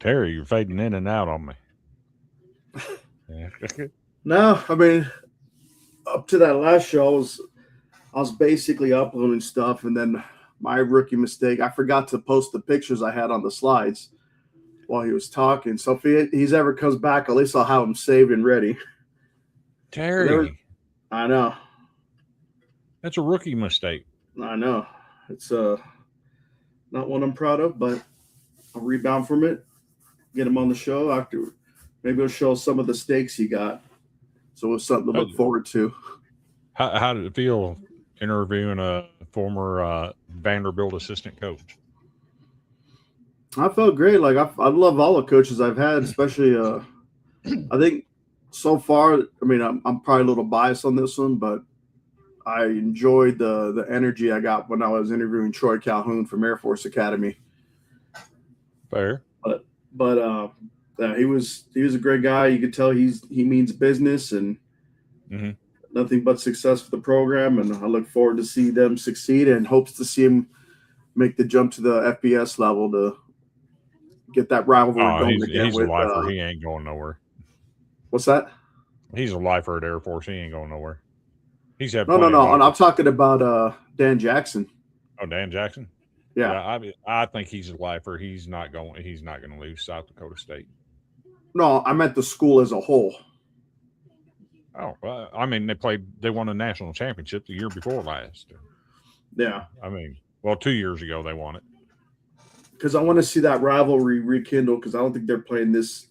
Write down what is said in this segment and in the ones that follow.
Terry, you're fading in and out on me. Yeah. No, I mean, up to that last show, I was basically uploading stuff, and then my rookie mistake, I forgot to post the pictures I had on the slides while he was talking. So if he's ever comes back, at least I'll have him saved and ready. Terry, I know. That's a rookie mistake. I know. It's not one I'm proud of, but I'll rebound from it, get him on the show after. Maybe he'll show some of the stakes he got. So it's something to look forward to. How did it feel interviewing a former Vanderbilt assistant coach? I felt great. Like I love all the coaches I've had, especially I think so far. I mean, I'm probably a little biased on this one, but I enjoyed the energy I got when I was interviewing Troy Calhoun from Air Force Academy. Fair, but he was a great guy. You could tell he means business and nothing but success for the program. And I look forward to see them succeed and hopes to see him make the jump to the FBS level to get that rivalry going again. He's a lifer. He ain't going nowhere. What's that? He's a lifer at Air Force. He ain't going nowhere. He's had no. I'm talking about Dan Jackson. Oh, Dan Jackson. Yeah, I think he's a lifer. He's not going to lose South Dakota State. No, I meant the school as a whole. Oh, well, I mean, they won a national championship the year before last. Yeah. I mean, 2 years ago they won it. Because I want to see that rivalry rekindle, because I don't think they're playing this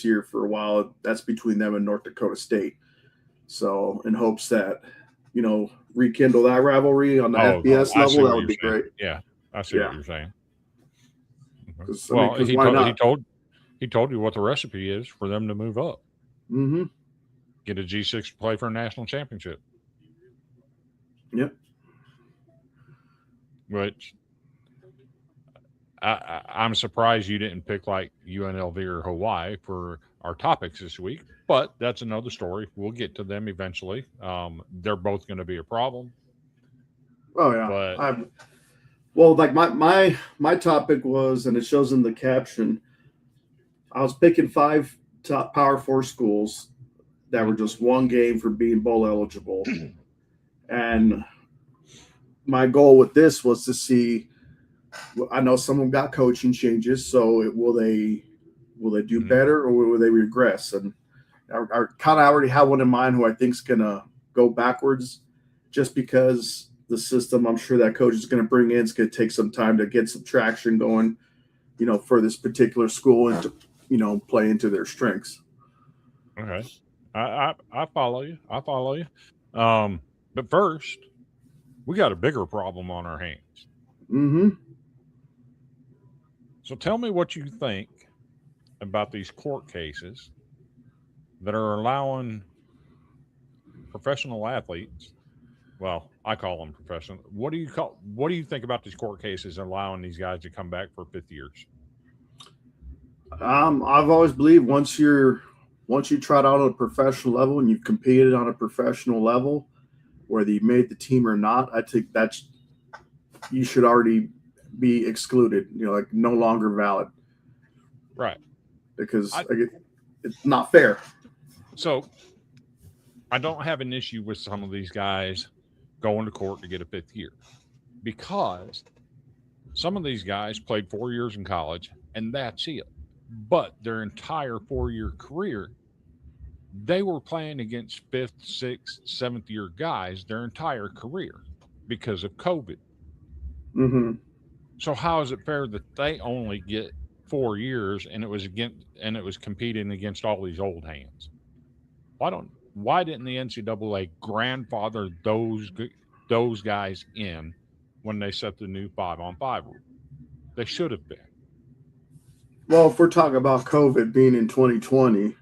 year for a while. That's between them and North Dakota State. So in hopes that, rekindle that rivalry on the FBS level, that would be great. Yeah, I see what you're saying. Because he why not? he told you what the recipe is for them to move up. Mm-hmm. Get a G6 to play for a national championship. Yep. Which I'm surprised you didn't pick like UNLV or Hawaii for our topics this week, but that's another story. We'll get to them eventually. They're both going to be a problem. Oh yeah. But well, like my topic was, and it shows in the caption, I was picking 5 top Power 4 schools that were just one game for being bowl eligible, and my goal with this was to see. I know some of them got coaching changes, so will they do better or will they regress? And I kind of already have one in mind who I think is gonna go backwards, just because the system I'm sure that coach is going to bring in is going to take some time to get some traction going, for this particular school and to play into their strengths. Okay, I follow you. I follow you. But first, we got a bigger problem on our hands. Mm-hmm. So tell me what you think about these court cases that are allowing professional athletes. Well, I call them professional. What do you think about these court cases allowing these guys to come back for 5th years? I've always believed once you tried out on a professional level and you've competed on a professional level, whether you made the team or not, I think you should already be excluded. Like no longer valid. Right. Because it's not fair. So I don't have an issue with some of these guys going to court to get a 5th year, because some of these guys played 4 years in college and that's it. But their entire 4-year career, they were playing against 5th, 6th, 7th year guys their entire career because of COVID. Mm-hmm. So how is it fair that they only get 4 years and it was competing against all these old hands? Why didn't the NCAA grandfather those guys in when they set the new 5-on-5 rule? They should have been. Well, if we're talking about COVID being in 2020,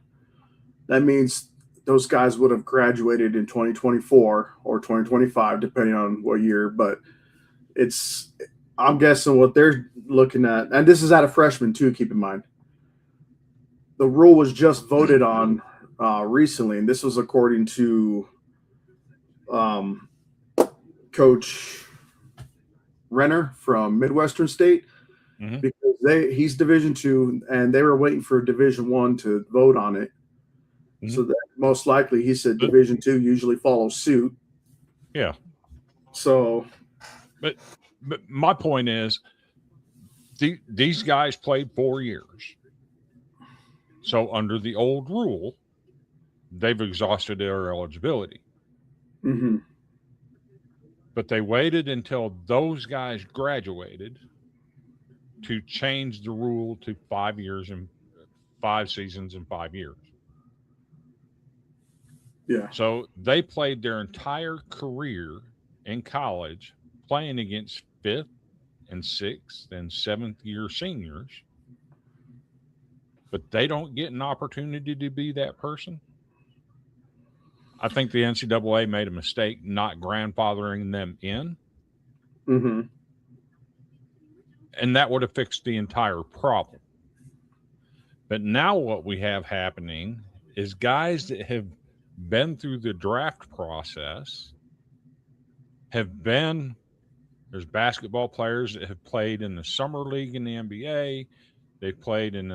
that means those guys would have graduated in 2024 or 2025, depending on what year. But I'm guessing what they're looking at, and this is at a freshman too, keep in mind. The rule was just voted on recently, and this was according to Coach Renner from Midwestern State. Mm-hmm. Because he's Division II, and they were waiting for Division I to vote on it. Mm-hmm. So that most likely, he said Division II usually follows suit. Yeah. So, but my point is, these guys played 4 years. So under the old rule, they've exhausted their eligibility. Mm-hmm. But they waited until those guys graduated to change the rule to 5 years and 5 seasons and 5 years. Yeah. So they played their entire career in college playing against 5th and 6th and 7th year seniors, but they don't get an opportunity to be that person. I think the NCAA made a mistake not grandfathering them in. Mm-hmm. And that would have fixed the entire problem. But now what we have happening is guys that have been through the draft process there's basketball players that have played in the summer league in the NBA. They've played in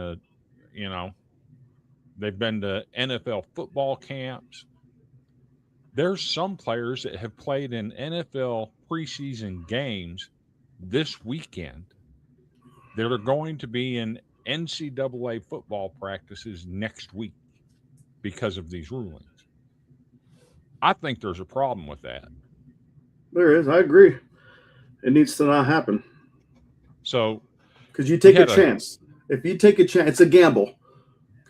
they've been to NFL football camps. There's some players that have played in NFL preseason games this weekend that are going to be in NCAA football practices next week because of these rulings. I think there's a problem with that. There is. I agree. It needs to not happen. So, because you take a chance. If you take a chance, it's a gamble.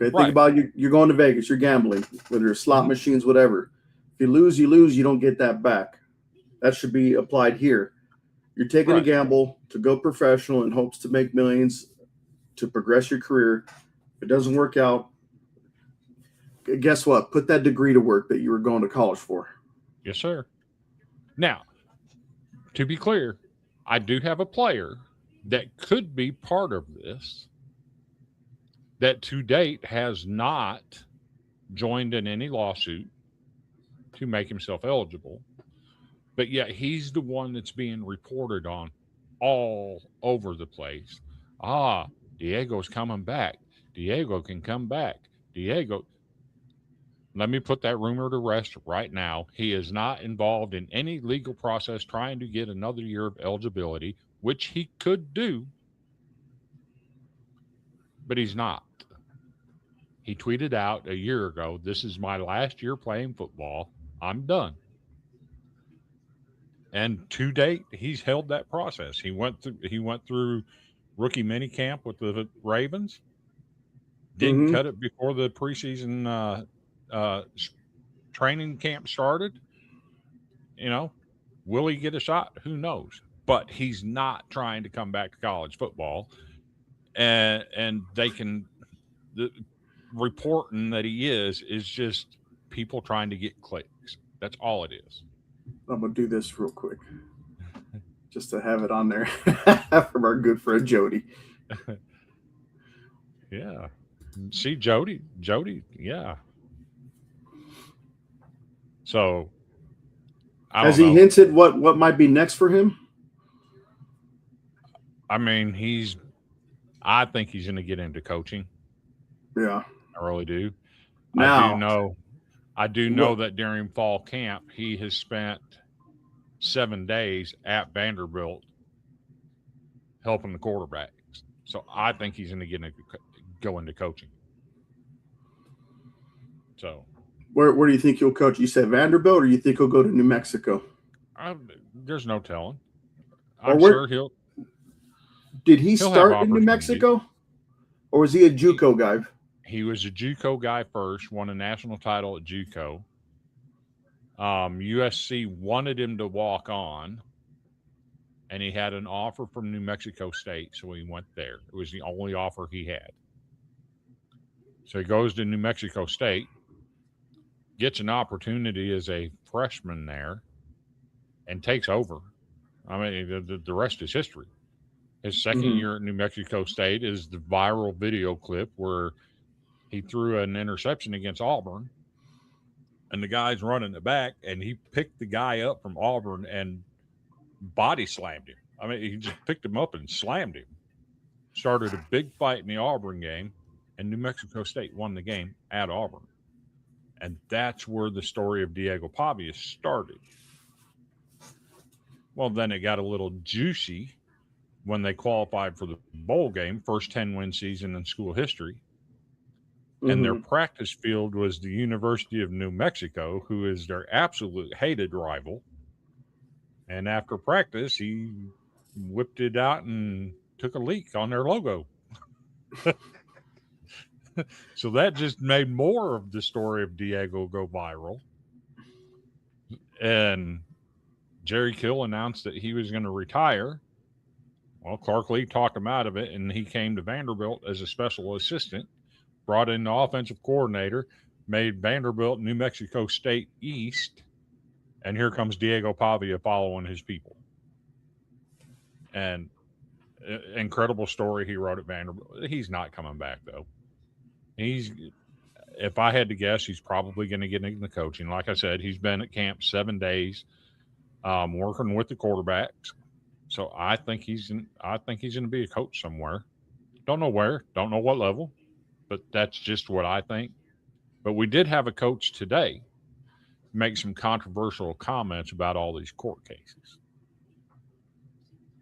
Okay, think about you're going to Vegas. You're gambling, whether it's slot machines, whatever. If you lose, you lose. You don't get that back. That should be applied here. You're taking a gamble to go professional in hopes to make millions. to progress your career. If it doesn't work out, guess what? Put that degree to work that you were going to college for. Yes, sir. Now, to be clear, I do have a player that could be part of this that to date has not joined in any lawsuit to make himself eligible, but yet he's the one that's being reported on all over the place. Diego's coming back. Diego can come back. Diego. Let me put that rumor to rest right now. He is not involved in any legal process trying to get another year of eligibility, which he could do, but he's not. He tweeted out a year ago, "This is my last year playing football. I'm done." And to date, he's held that process. He went through rookie mini camp with the Ravens. Didn't cut it before the preseason training camp started. Will he get a shot? Who knows? But he's not trying to come back to college football, and they can reporting that he is just people trying to get clicks. That's all it is. I'm gonna do this real quick, just to have it on there from our good friend Jody. Yeah. See, Jody, yeah. So, has he hinted what might be next for him? I mean, I think he's going to get into coaching. Yeah, I really do. Now, I do know that during fall camp, he has spent 7 days at Vanderbilt helping the quarterbacks. So I think he's going to go into coaching. So, where do you think he'll coach? You said Vanderbilt, or you think he'll go to New Mexico? There's no telling. I'm sure he'll. Did he start in New Mexico, or was he a JUCO guy? He was a JUCO guy first. Won a national title at JUCO. USC wanted him to walk on, and he had an offer from New Mexico State, so he went there. It was the only offer he had. So he goes to New Mexico State, gets an opportunity as a freshman there, and takes over. I mean, the rest is history. His second year at New Mexico State is the viral video clip where he threw an interception against Auburn, and the guy's running it back, and he picked the guy up from Auburn and body slammed him. I mean, he just picked him up and slammed him. Started a big fight in the Auburn game, and New Mexico State won the game at Auburn. And that's where the story of Diego Pavia started. Well, then it got a little juicy when they qualified for the bowl game, first 10-win season in school history. And their practice field was the University of New Mexico, who is their absolute hated rival. And after practice, he whipped it out and took a leak on their logo. So that just made more of the story of Diego go viral. And Jerry Kill announced that he was going to retire. Well, Clark Lee talked him out of it, and he came to Vanderbilt as a special assistant, brought in the offensive coordinator, made Vanderbilt New Mexico State East, and here comes Diego Pavia following his people. And incredible story he wrote at Vanderbilt. He's not coming back, though. If I had to guess, he's probably going to get into coaching. Like I said, he's been at camp 7 days, working with the quarterbacks. So I think he's going to be a coach somewhere. Don't know where, don't know what level, but that's just what I think. But we did have a coach today make some controversial comments about all these court cases.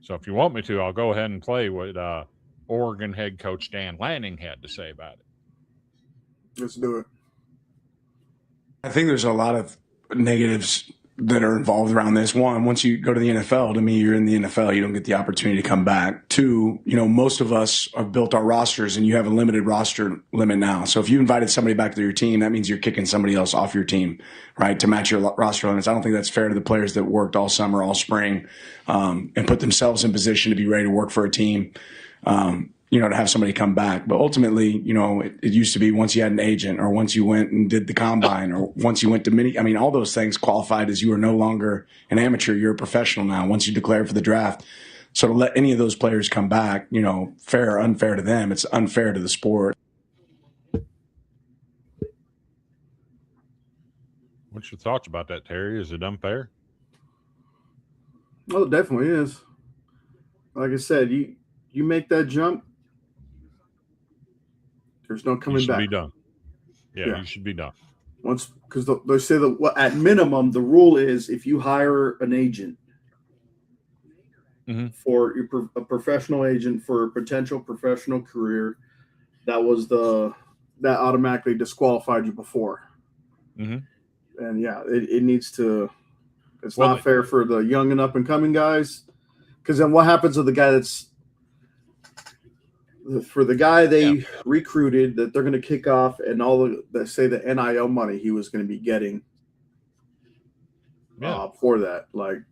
So if you want me to, I'll go ahead and play what Oregon head coach Dan Lanning had to say about it. Let's do it. I think there's a lot of negatives that are involved around this. One, once you go to the NFL, to me, you're in the NFL. You don't get the opportunity to come back. Two, most of us have built our rosters, and you have a limited roster limit now. So if you invited somebody back to your team, that means you're kicking somebody else off your team, right, to match your roster limits. I don't think that's fair to the players that worked all summer, all spring, and put themselves in position to be ready to work for a team. to have somebody come back. But ultimately, it used to be once you had an agent or once you went and did the combine or once you went to all those things qualified as you are no longer an amateur. You're a professional now once you declare for the draft. So to let any of those players come back, fair or unfair to them, it's unfair to the sport. What's your thoughts about that, Terry? Is it unfair? Well, it definitely is. Like I said, you make that jump, there's no coming back. Be done. Yeah, you should be done. Once, because they say that at minimum, the rule is if you hire an agent for a professional agent for a potential professional career, that automatically disqualified you before. Mm-hmm. And yeah, it needs to. It's not fair for the young and up and coming guys, because then what happens with the guy they recruited that they're going to kick off and the NIL money he was going to be getting for that. Like,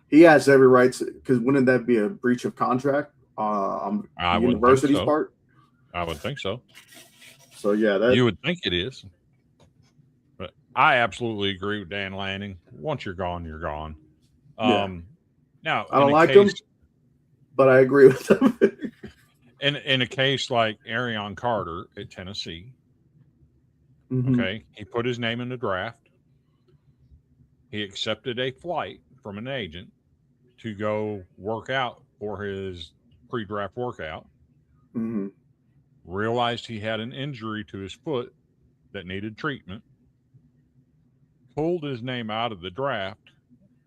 he has every right because wouldn't that be a breach of contract on the university's part? I would think so. So yeah, you would think it is. But I absolutely agree with Dan Lanning. Once you're gone, you're gone. Now I don't like him, but I agree with him. In a case like Arion Carter at Tennessee, okay, he put his name in the draft. He accepted a flight from an agent to go work out for his pre-draft workout. Mm-hmm. Realized he had an injury to his foot that needed treatment. Pulled his name out of the draft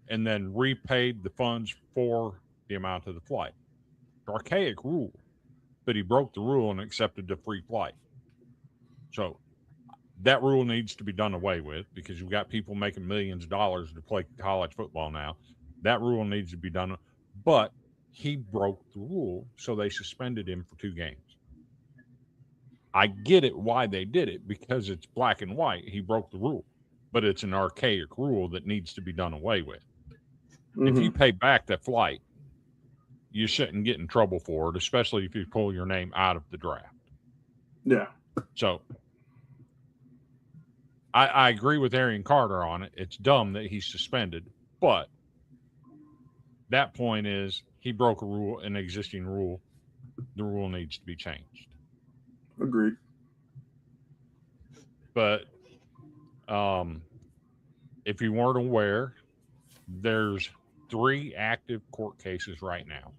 and then repaid the funds for the amount of the flight. Archaic rule. But he broke the rule and accepted the free flight. So that rule needs to be done away with because you've got people making millions of dollars to play college football now. That rule needs to be done. But he broke the rule, so they suspended him for 2 games. I get it why they did it because it's black and white. He broke the rule, but it's an archaic rule that needs to be done away with. Mm-hmm. If you pay back that flight, you shouldn't get in trouble for it, especially if you pull your name out of the draft. Yeah. So I agree with Arion Carter on it. It's dumb that he's suspended, but that point is he broke a rule, an existing rule. The rule needs to be changed. Agreed. But if you weren't aware, there's 3 active court cases right now.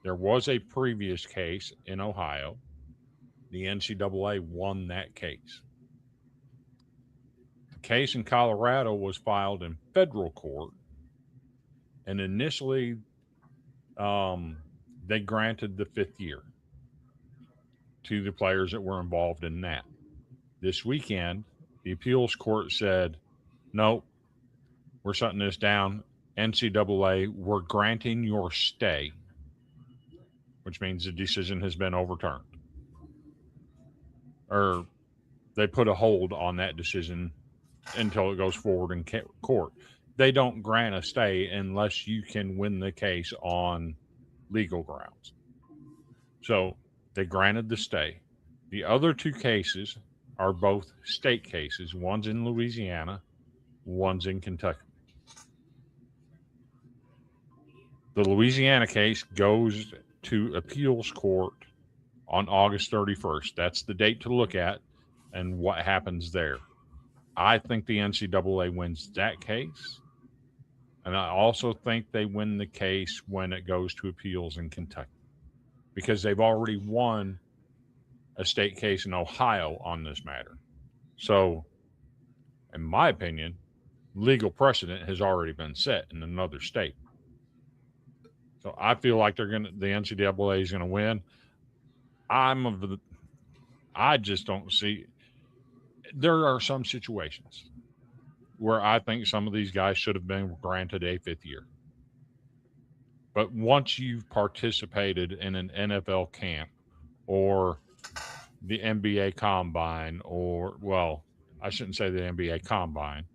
There was a previous case in Ohio. The NCAA won that case. The case in Colorado was filed in federal court, and initially they granted the 5th year to the players that were involved in that. This weekend, the appeals court said, nope, we're shutting this down. NCAA, we're granting your stay, which means the decision has been overturned. Or they put a hold on that decision until it goes forward in court. They don't grant a stay unless you can win the case on legal grounds. So they granted the stay. The other 2 cases are both state cases. One's in Louisiana, one's in Kentucky. The Louisiana case goes to appeals court on August 31st. That's the date to look at and what happens there. I think the NCAA wins that case. And I also think they win the case when it goes to appeals in Kentucky because they've already won a state case in Ohio on this matter. So, in my opinion, legal precedent has already been set in another state. So I feel like the NCAA is going to win. I just don't see. There are some situations where I think some of these guys should have been granted a 5th year. But once you've participated in an NFL camp or the NBA combine I shouldn't say the NBA combine,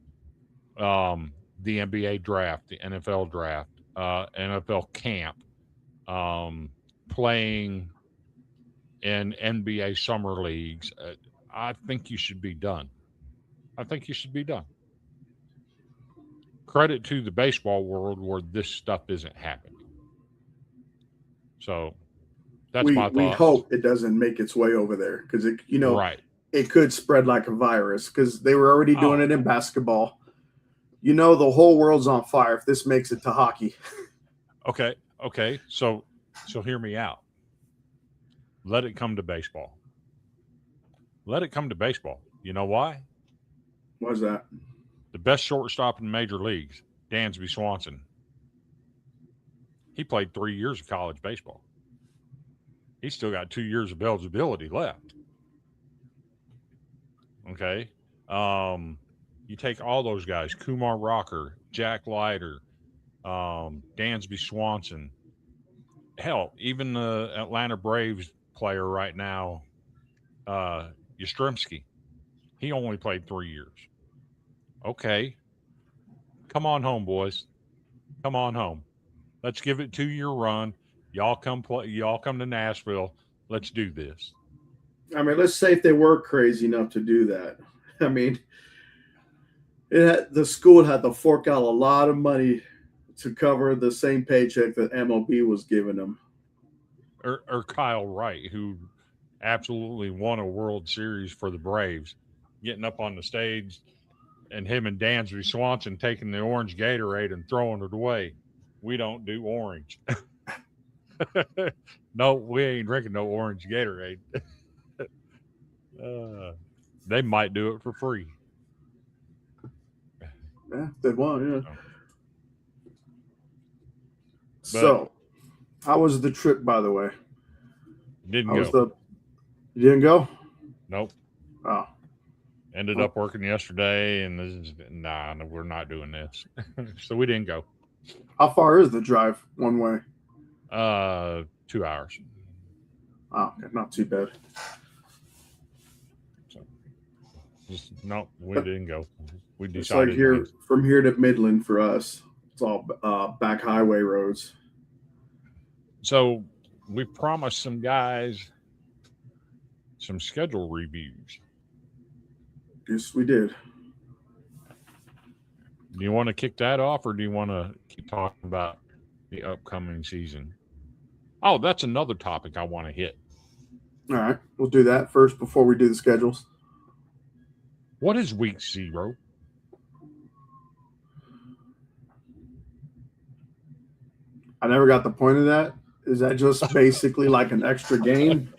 the NBA draft, the NFL draft, NFL camp, playing in NBA summer leagues, I think you should be done. I think you should be done. Credit to the baseball world where this stuff isn't happening. So that's my We thoughts. hope it doesn't make its way over there because Right. it could spread like a virus because they were already doing Oh. it in basketball. The whole world's on fire if this makes it to hockey. Okay. So hear me out. Let it come to baseball. Let it come to baseball. You know why? What's that? The best shortstop in major leagues, Dansby Swanson. He played 3 years of college baseball. He's still got 2 years of eligibility left. Okay. You take all those guys, Kumar Rocker, Jack Leiter, Dansby Swanson. Hell, even the Atlanta Braves player right now, Yastrzemski, he only played 3 years. Okay. Come on home, boys. Come on home. Let's give it a 2-year run. Y'all come play. Y'all come to Nashville. Let's do this. I mean, let's say if they were crazy enough to do that. I mean, the school had to fork out a lot of money to cover the same paycheck that MLB was giving them. Or Kyle Wright, who absolutely won a World Series for the Braves, getting up on the stage, and him and Dansby Swanson taking the orange Gatorade and throwing it away. We don't do orange. No, we ain't drinking no orange Gatorade. They might do it for free. Yeah, they won, yeah. But So, how was the trip, by the way? didn't How go. was you didn't go? Nope. Oh, Ended up working yesterday, and no, we're not doing this. So we didn't go. how far is the drive one way? 2 hours. Oh, okay, not too bad. So no, we didn't go. We It's decided like here from here to Midland for us. It's all back highway roads. So we promised some guys some schedule reviews. Yes, we did. Do you want to kick that off, or do you want to keep talking about the upcoming season? Oh, that's another topic I want to hit. All right, we'll do that first before we do the schedules. What is week 0? I never got the point of that. Is that just basically like an extra game?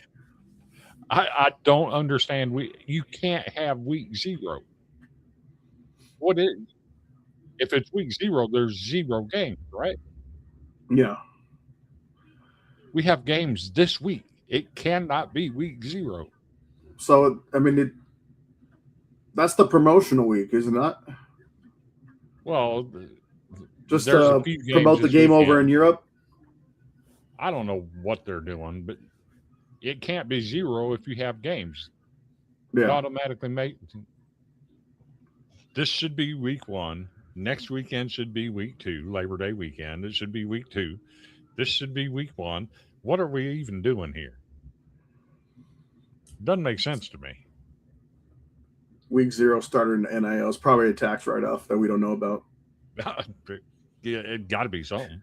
I don't understand. You can't have week 0. What is? If it's week 0, there's 0 games, right? Yeah. We have games this week. It cannot be week 0. So I mean, that's the promotional week, isn't it? Well, Just there's a to few games promote the this game over in weekend. Europe. I don't know what they're doing, but it can't be 0 if you have games. It Yeah. automatically make this should be week 1. Next weekend should be week 2. Labor Day weekend. It should be week 2. This should be week 1. What are we even doing here? Doesn't make sense to me. Week 0 started in the NIL. It's probably a tax write-off that we don't know about. Yeah, it got to be something.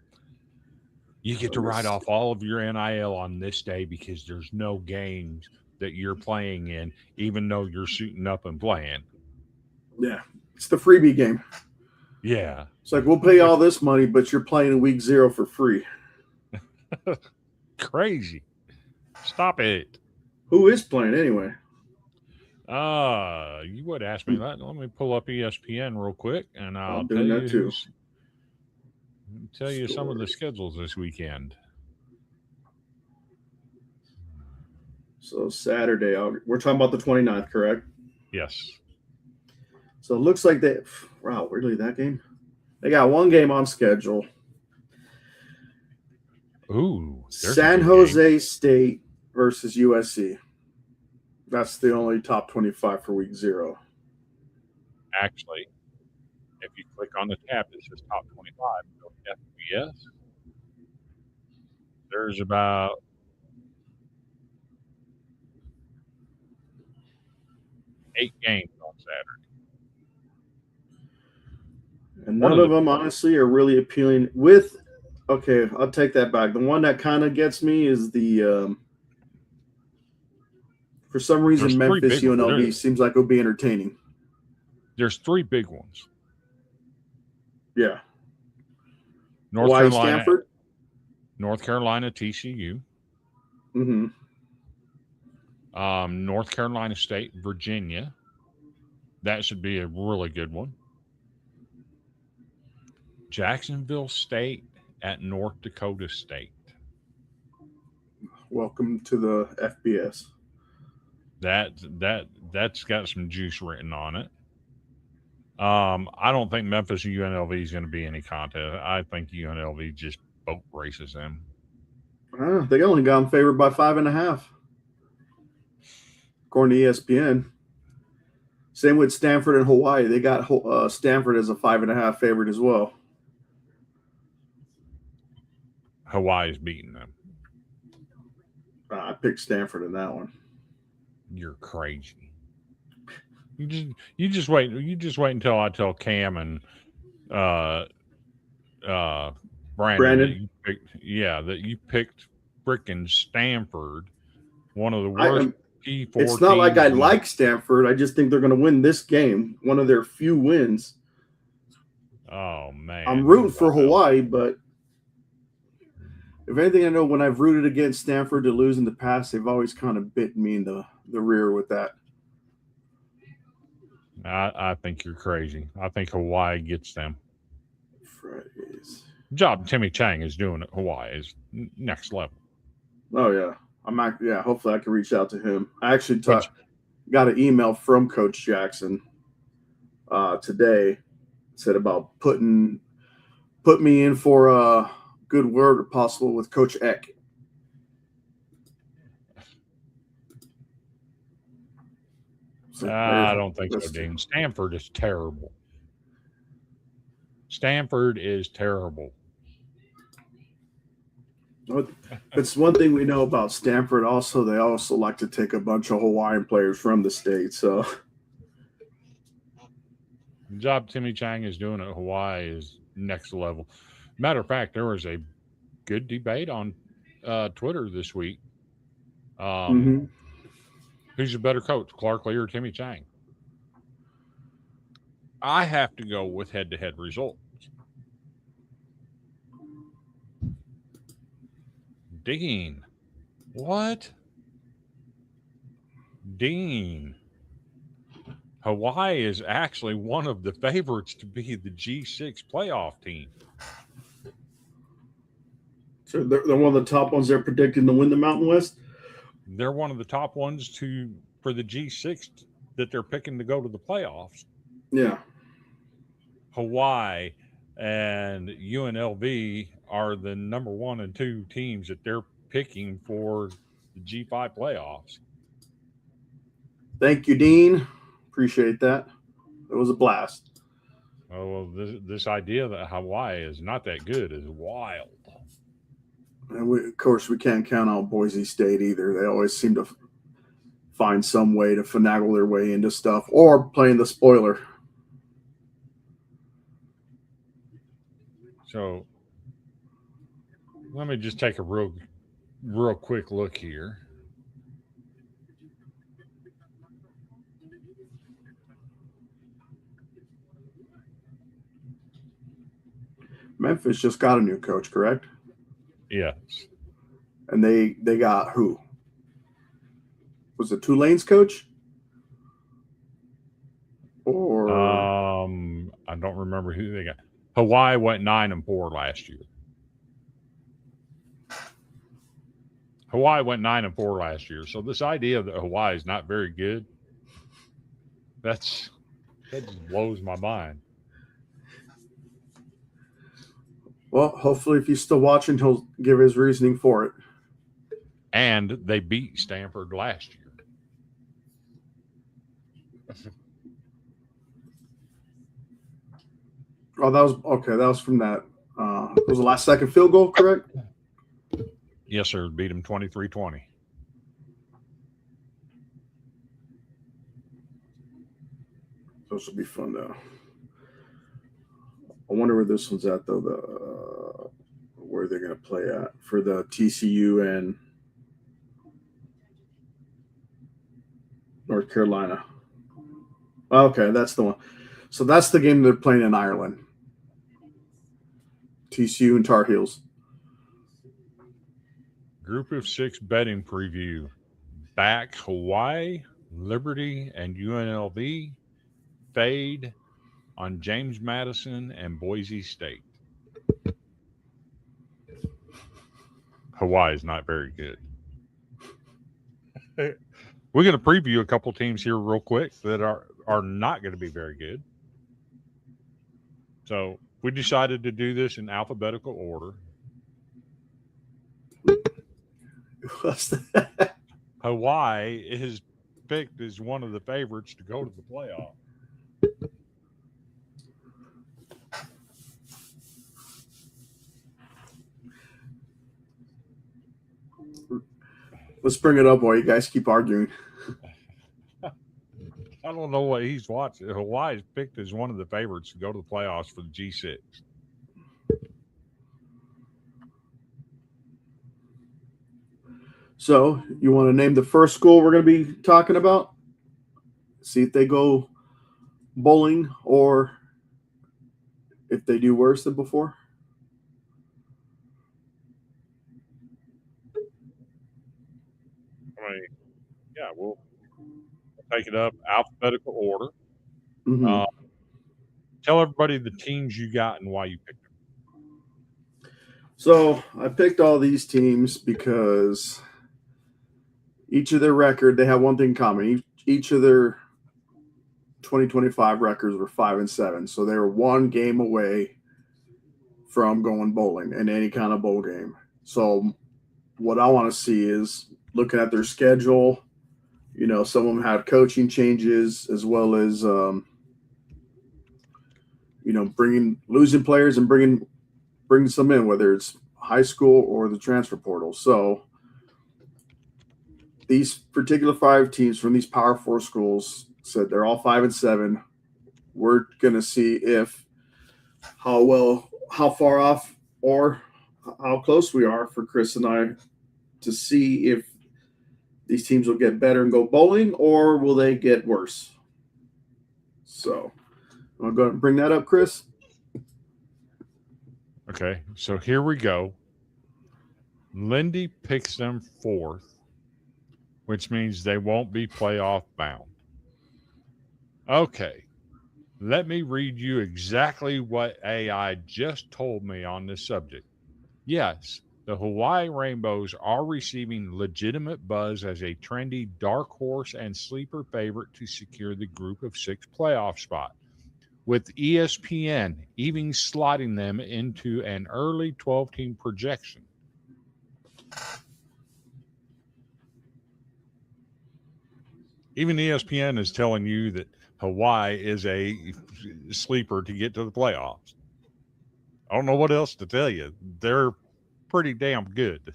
You get to write off all of your NIL on this day because there's no games that you're playing in, even though you're shooting up and playing. Yeah, it's the freebie game. Yeah. It's like, we'll pay all this money, but you're playing in week 0 for free. Crazy. Stop it. Who is playing anyway? You would ask me that. Let me pull up ESPN real quick, and I'll I'm tell doing you that too. some of the schedules this weekend. So Saturday, we're talking about the 29th, correct? Yes. So it looks like wow, really, that game? They got one game on schedule. Ooh. San Jose State versus USC. That's the only top 25 for week 0. Actually, if you click on the tab that says top 25, go to FBS. There's about 8 games on Saturday. And none of them, honestly, are really appealing. Okay, I'll take that back. The one that kind of gets me is the for some reason Memphis UNLV seems like it'll be entertaining. There's 3 big ones. Yeah. North Carolina, Stanford? North Carolina, TCU. Mm-hmm. North Carolina State, Virginia. That should be a really good one. Jacksonville State at North Dakota State. Welcome to the FBS. That's got some juice written on it. I don't think Memphis UNLV is going to be any contest. I think UNLV just boat races them. They only got them favored by 5.5, according to ESPN. Same with Stanford and Hawaii. They got Stanford as a 5.5 favorite as well. Hawaii's beating them. I picked Stanford in that one. You're crazy. You just wait. You just wait until I tell Cam and Brandon. That you picked freaking Stanford, one of the worst P4 It's not like I like Stanford. I just think they're going to win this game, one of their few wins. Oh man, I'm rooting for Hawaii, but if anything, I know when I've rooted against Stanford to lose in the past, they've always kind of bit me in the rear with that. I think you're crazy. I think Hawaii gets them. Fridays. The job Timmy Chang is doing at Hawaii is next level. Oh yeah, hopefully I can reach out to him. I actually got an email from Coach Jackson today. Said about put me in for a good word, if possible, with Coach Eck. I don't think so, Dean. Stanford is terrible. Stanford is terrible. It's one thing we know about Stanford. Also, they also like to take a bunch of Hawaiian players from the state. So, the job Timmy Chang is doing at Hawaii is next level. Matter of fact, there was a good debate on Twitter this week. Who's a better coach, Clark Lee or Timmy Chang? I have to go with head-to-head results. Dean. What? Dean. Hawaii is actually one of the favorites to be the G6 playoff team. So they're one of the top ones they're predicting to win the Mountain West? They're one of the top ones for the G6 that they're picking to go to the playoffs. Yeah. Hawaii and UNLV are the number 1 and 2 teams that they're picking for the G5 playoffs. Thank you, Dean. Appreciate that. It was a blast. Oh, well, this idea that Hawaii is not that good is wild. And of course, we can't count out Boise State either. They always seem to find some way to finagle their way into stuff or playing the spoiler. So let me just take a real quick look here. Memphis just got a new coach, correct? Yes. And they got who? Was it Tulane's coach? Or I don't remember who they got. Hawaii went 9-4 last year. Hawaii went 9-4 last year. So this idea that Hawaii is not very good, that just blows my mind. Well, hopefully if he's still watching, he'll give his reasoning for it. And they beat Stanford last year. Oh, that was okay. That was from that. Was the last second field goal, correct? Yes, sir. Beat them 23-20. Those will be fun though. I wonder where this one's at though. Where they're going to play at for the TCU and North Carolina. Okay, that's the one. So that's the game they're playing in Ireland. TCU and Tar Heels. Group of 6 betting preview. Back Hawaii, Liberty, and UNLV. Fade on James Madison and Boise State. Hawaii is not very good. We're going to preview a couple teams here real quick that are not going to be very good. So we decided to do this in alphabetical order. What's that? Hawaii is picked as one of the favorites to go to the playoff. Let's bring it up while you guys keep arguing. I don't know what he's watching. Hawaii is picked as one of the favorites to go to the playoffs for the G6. So, you want to name the first school we're going to be talking about? See if they go bowling or if they do worse than before? I mean, yeah, we'll take it up alphabetical order. Mm-hmm. Tell everybody the teams you got and why you picked them. So I picked all these teams because each of their record, they have one thing in common. Each of their 2025 records were 5-7. So they were one game away from going bowling in any kind of bowl game. So what I want to see is looking at their schedule. You know, some of them had coaching changes as well as, losing players and bringing some in, whether it's high school or the transfer portal. So these particular 5 teams from these Power 4 schools said they're all 5-7. We're going to see how far off or how close we are for Chris and I to see if these teams will get better and go bowling or will they get worse. So I'm going to bring that up, Chris. Okay, so here we go. Lindy picks them 4th, which means they won't be playoff bound. Okay, let me read you exactly what AI just told me on this subject. Yes, the Hawaii Rainbows are receiving legitimate buzz as a trendy dark horse and sleeper favorite to secure the group of 6 playoff spot, with ESPN even slotting them into an early 12-team projection. Even ESPN is telling you that Hawaii is a sleeper to get to the playoffs. I don't know what else to tell you. They're pretty damn good.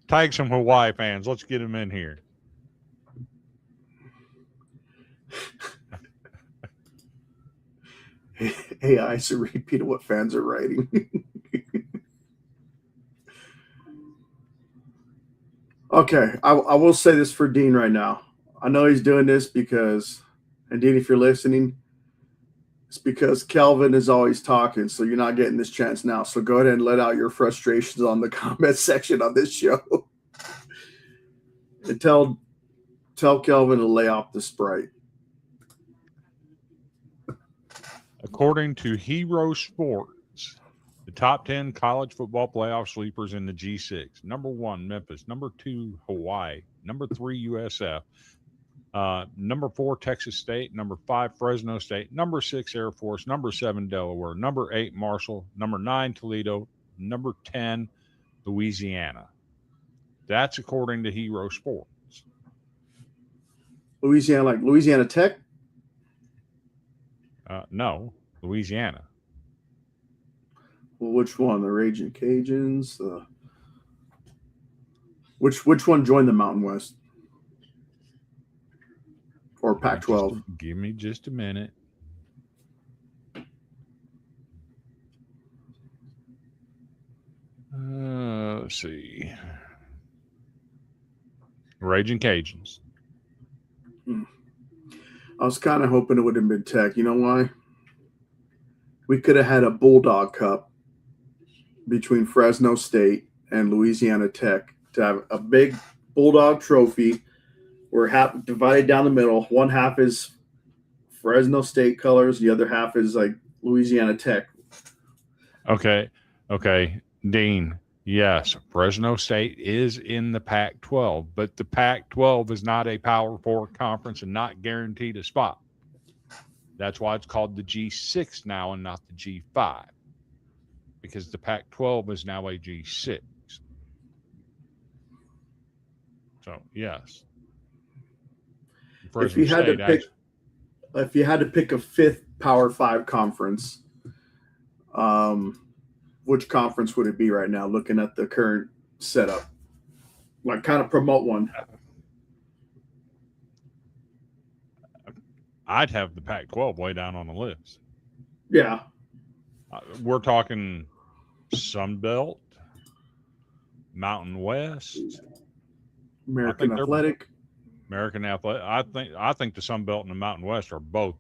Tag some Hawaii fans. Let's get them in here. AI is a repeat of what fans are writing. Okay, I will say this for Dean right now. I know he's doing this because, and Dean, if you're listening, it's because Kelvin is always talking, so you're not getting this chance now. So go ahead and let out your frustrations on the comment section on this show. And tell Kelvin to lay off the Sprite. According to Hero Sports, the top 10 college football playoff sleepers in the G6. Number 1, Memphis. Number 2, Hawaii. Number 3, USF. Number 4, Texas State. Number 5, Fresno State. Number 6, Air Force. Number 7, Delaware. Number 8, Marshall. Number 9, Toledo. Number 10, Louisiana. That's according to Hero Sports. Louisiana, like Louisiana Tech? No, Louisiana. Well, which one? The Raging Cajuns? Which one joined the Mountain West? or Pac-12? Give me just a minute. Let's see. Raging Cajuns. I was kind of hoping it would have been Tech. You know why? We could have had a Bulldog Cup between Fresno State and Louisiana Tech to have a big Bulldog trophy. We're divided down the middle. One half is Fresno State colors. The other half is like Louisiana Tech. Okay. Dean, yes, Fresno State is in the Pac-12, but the Pac-12 is not a Power 4 conference and not guaranteed a spot. That's why it's called the G6 now and not the G5, because the Pac-12 is now a G6. So, yes. If you had to pick a fifth Power 5 conference, which conference would it be right now, looking at the current setup? Like, kind of promote one. I'd have the Pac-12 way down on the list. Yeah. We're talking Sun Belt, Mountain West, American Athletic. I think the Sun Belt and the Mountain West are both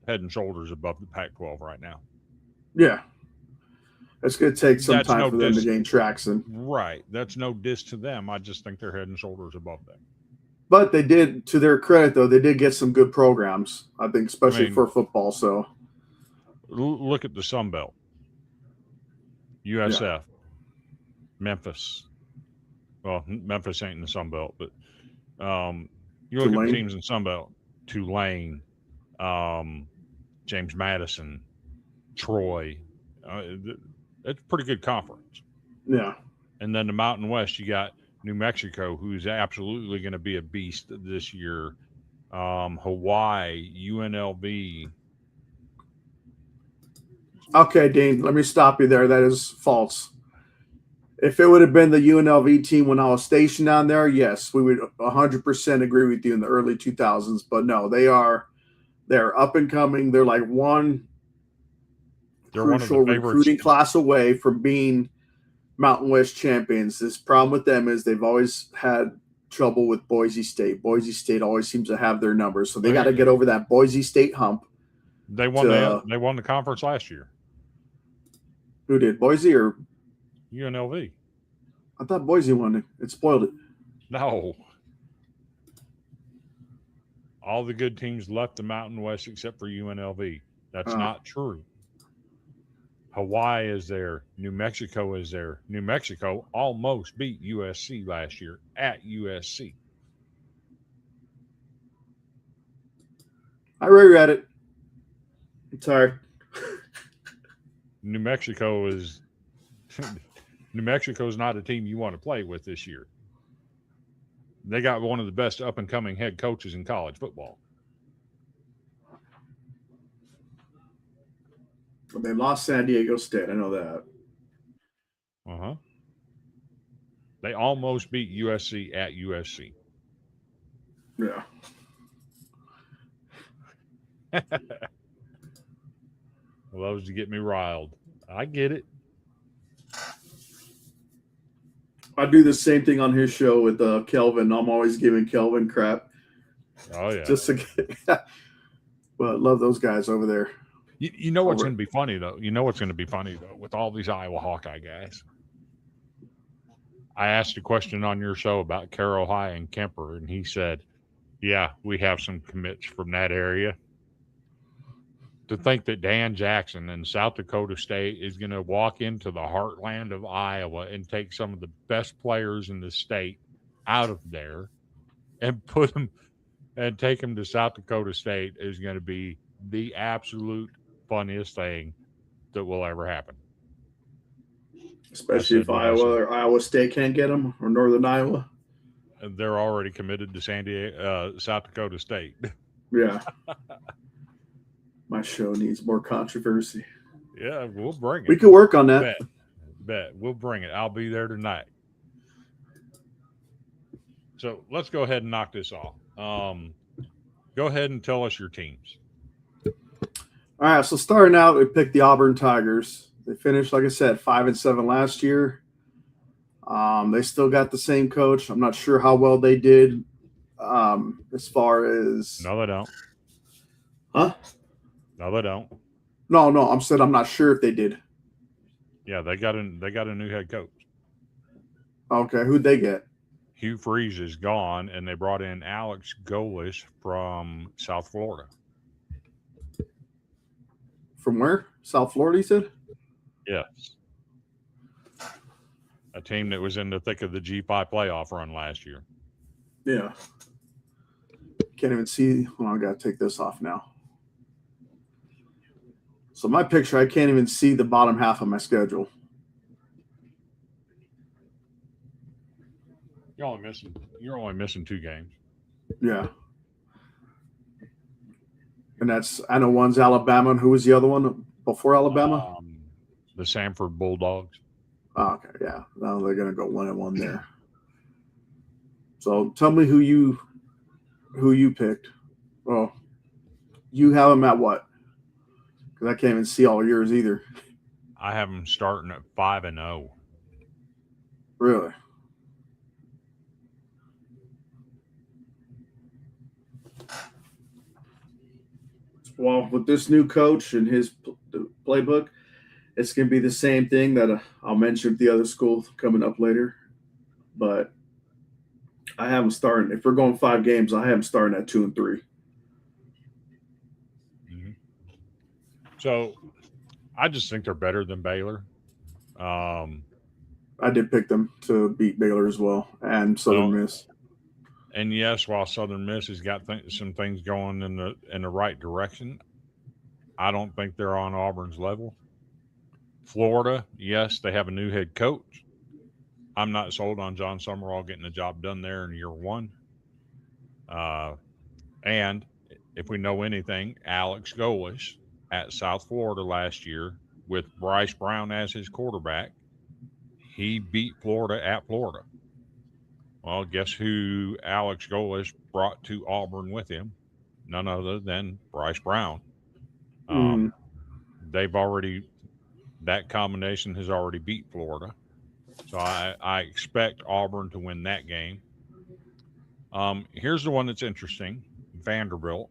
head and shoulders above the Pac-12 right now. Yeah. It's going to take some time for them to gain traction. Right. That's no diss to them. I just think they're head and shoulders above them. But they did, to their credit, though, they did get some good programs, I think, especially for football. So look at the Sun Belt. USF, Memphis. Well, Memphis ain't in the Sun Belt, but you look at the teams in Sun Belt. Tulane, James Madison, Troy. It's a pretty good conference. Yeah. And then the Mountain West, you got New Mexico, who's absolutely going to be a beast this year. Hawaii, UNLV. Okay, Dean, let me stop you there. That is false. If it would have been the UNLV team when I was stationed down there, yes, we would 100% agree with you in the early 2000s. But no, they're up and coming. They're like one crucial recruiting class away from being Mountain West champions. This problem with them is they've always had trouble with Boise State. Boise State always seems to have their numbers, so they got to get over that Boise State hump. They won the conference last year. Who did, Boise or UNLV? I thought Boise won it. It spoiled it. No. All the good teams left the Mountain West except for UNLV. That's not true. Hawaii is there. New Mexico is there. New Mexico almost beat USC last year at USC. I reread it. I'm tired. New Mexico is not a team you want to play with this year. They got one of the best up-and-coming head coaches in college football. But they lost San Diego State. I know that. Uh-huh. They almost beat USC at USC. Yeah. Well, those to get me riled. I get it. I do the same thing on his show with Kelvin. I'm always giving Kelvin crap. Oh, yeah. But I love those guys over there. You know what's going to be funny, though? With all these Iowa Hawkeye guys. I asked a question on your show about Carroll High and Kemper, and he said, yeah, we have some commits from that area. To think that Dan Jackson and South Dakota State is going to walk into the heartland of Iowa and take some of the best players in the state out of there and put them and take them to South Dakota State is going to be the absolute funniest thing that will ever happen. Especially if Iowa or Iowa State can't get them, or Northern Iowa. They're already committed to South Dakota State. Yeah. My show needs more controversy. Yeah, we'll bring it. We can work on that. Bet. We'll bring it. I'll be there tonight. So let's go ahead and knock this off. Go ahead and tell us your teams. All right, so starting out, we picked the Auburn Tigers. They finished, like I said, 5-7 last year. They still got the same coach. I'm not sure how well they did as far as. No, they don't. Huh? No, they don't. No. I'm not sure if they did. Yeah, they got a new head coach. Okay, who'd they get? Hugh Freeze is gone, and they brought in Alex Golesh from South Florida. From where? South Florida, you said? Yes. A team that was in the thick of the G5 playoff run last year. Yeah. Can't even see. Hold on, I got to take this off now. So my picture, I can't even see the bottom half of my schedule. You're only missing 2 games. Yeah. And I know one's Alabama, and who was the other one before Alabama? The Samford Bulldogs. Oh, okay, yeah. Now they're going to go 1-1 there. So tell me who you picked. Well, you have them at what? Because I can't even see all yours either. I have them starting at 5-0. Really? Well, with this new coach and his playbook, it's going to be the same thing that I'll mention with the other school coming up later. But I have them starting. If we're going 5 games, I have them starting at 2-3. Mm-hmm. So I just think they're better than Baylor. I did pick them to beat Baylor as well and Southern Miss. And yes, while Southern Miss has got some things going in the right direction, I don't think they're on Auburn's level. Florida, yes, they have a new head coach. I'm not sold on John Summerall getting the job done there in year 1. And if we know anything, Alex Golesh at South Florida last year with Bryce Brown as his quarterback, he beat Florida at Florida. Well, guess who Alex Golesh brought to Auburn with him? None other than Bryce Brown. That combination has already beat Florida. So I expect Auburn to win that game. Here's the one that's interesting. Vanderbilt,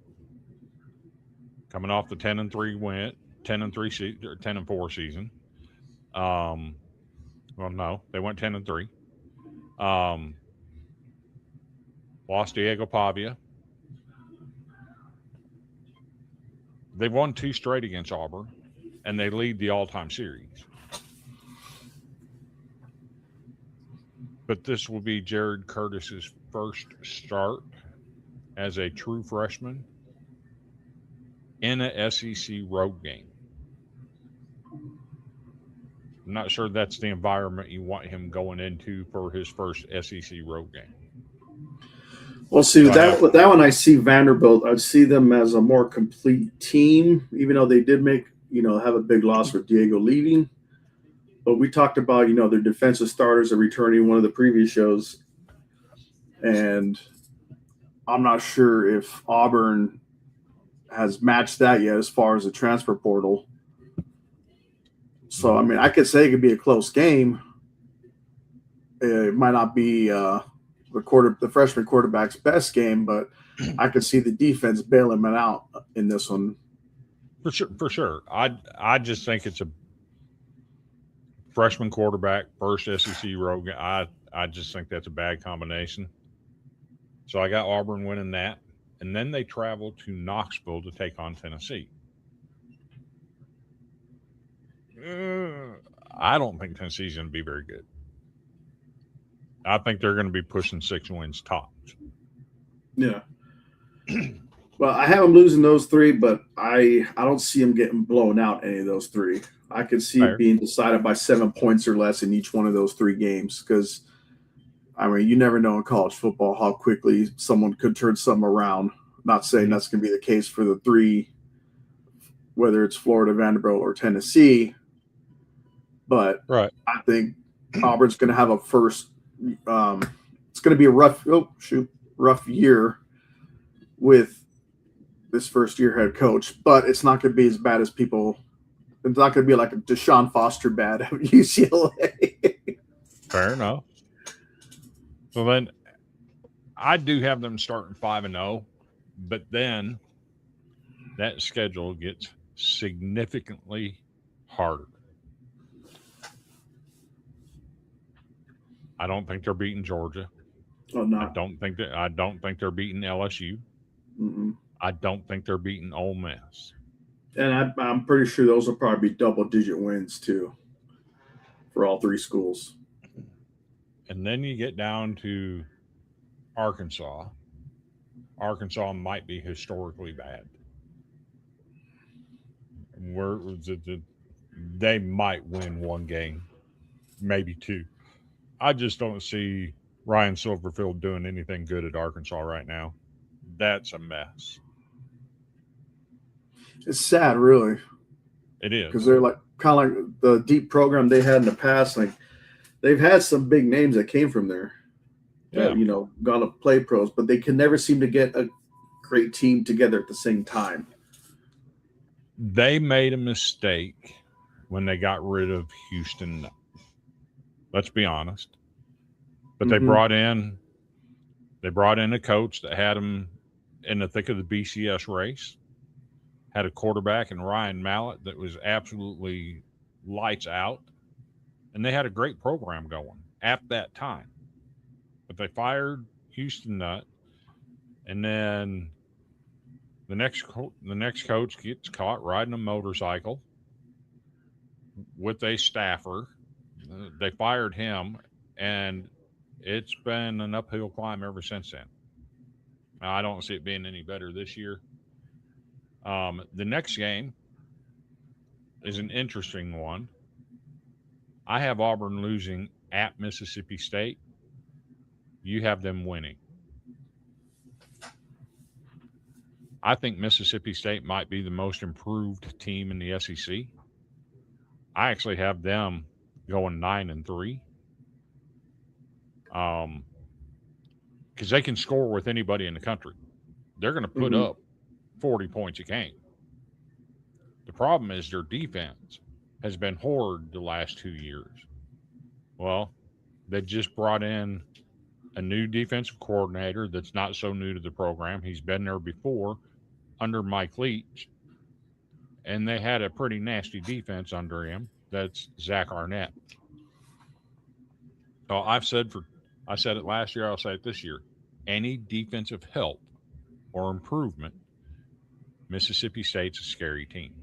coming off the 10-3 win, 10-3 season, or 10-4 season. Well, no, they went 10-3. Lost Diego Pavia. They've won 2 straight against Auburn, and they lead the all-time series. But this will be Jared Curtis's first start as a true freshman in a SEC road game. I'm not sure that's the environment you want him going into for his first SEC road game. Well, see, with that one, I see Vanderbilt. I see them as a more complete team, even though they did have a big loss with Diego leaving. But we talked about, their defensive starters are returning one of the previous shows. And I'm not sure if Auburn has matched that yet as far as the transfer portal. So, I could say it could be a close game. It might not be the freshman quarterback's best game, but I could see the defense bailing them out in this one. For sure. I just think it's a freshman quarterback, first SEC road game. I just think that's a bad combination. So I got Auburn winning that. And then they travel to Knoxville to take on Tennessee. I don't think Tennessee's going to be very good. I think they're going to be pushing 6 wins tops. Yeah. Well, I have them losing those 3, but I don't see them getting blown out any of those 3. I could see it being decided by 7 points or less in each one of those 3 games because, you never know in college football how quickly someone could turn something around. I'm not saying that's going to be the case for the 3, whether it's Florida, Vanderbilt, or Tennessee, but I think Auburn's going to have a first it's going to be a rough year with this first-year head coach, but it's not going to be as bad as people. It's not going to be like a Deshaun Foster bad at UCLA. Fair enough. So then I do have them starting 5-0, but then that schedule gets significantly harder. I don't think they're beating Georgia. Oh no! I don't think they're beating LSU. Mm-mm. I don't think they're beating Ole Miss. And I'm pretty sure those will probably be double-digit wins too for all three schools. And then you get down to Arkansas. Arkansas might be historically bad. They might win one game, maybe two. I just don't see Ryan Silverfield doing anything good at Arkansas right now. That's a mess. It's sad, really. It is. Because they're like kind of like the deep program they had in the past. Like they've had some big names that came from there. Yeah. That, gone to play pros, but they can never seem to get a great team together at the same time. They made a mistake when they got rid of Houston. Let's be honest. But they brought in a coach that had them in the thick of the BCS race. Had a quarterback in Ryan Mallett that was absolutely lights out. And they had a great program going at that time. But they fired Houston Nutt. And then the next coach gets caught riding a motorcycle with a staffer. They fired him, and it's been an uphill climb ever since then. Now, I don't see it being any better this year. The next game is an interesting one. I have Auburn losing at Mississippi State. You have them winning. I think Mississippi State might be the most improved team in the SEC. I actually have them going 9-3. Because they can score with anybody in the country. They're going to put up 40 points a game. The problem is their defense has been horrid the last 2 years. Well, they just brought in a new defensive coordinator that's not so new to the program. He's been there before under Mike Leach, and they had a pretty nasty defense under him. That's Zach Arnett. So I said it last year, I'll say it this year. Any defensive help or improvement, Mississippi State's a scary team.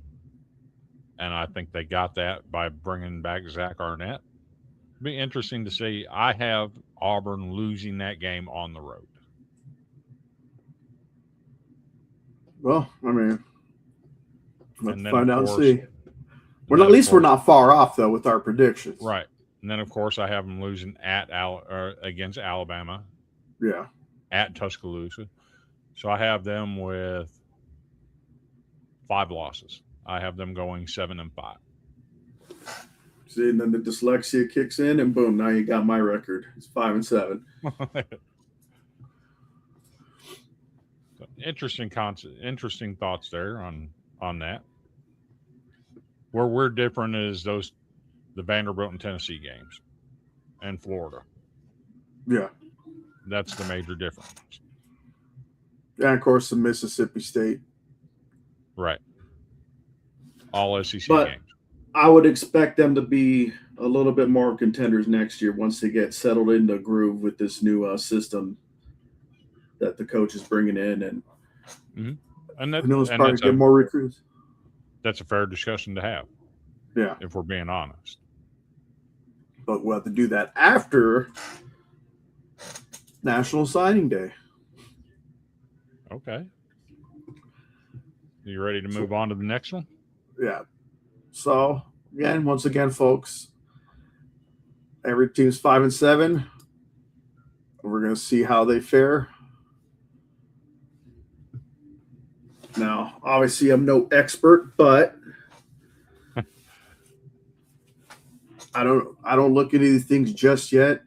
And I think they got that by bringing back Zach Arnett. It'll be interesting to see. I have Auburn losing that game on the road. Well, I mean, let's And then, find of out course- and see. Well, at least we're not far off, though, with our predictions. Right. And then, of course, I have them losing against Alabama, Yeah. at Tuscaloosa. So I have them with 5 losses. I have them going 7-5. See, and then the dyslexia kicks in, and boom, now you got my record. It's 5-7. Interesting thoughts there on that. Where we're different is the Vanderbilt and Tennessee games and Florida. Yeah. That's the major difference. And, of course, the Mississippi State. Right. All SEC But games. I would expect them to be a little bit more contenders next year once they get settled in the groove with this new system that the coach is bringing in. And who knows, probably get more recruits. That's a fair discussion to have. Yeah. If we're being honest. But we'll have to do that after National Signing Day. Okay. You ready to move on to the next one? Yeah. So, once again, folks, every team's 5-7. We're going to see how they fare. Now, obviously, I'm no expert, but I don't look at any things just yet,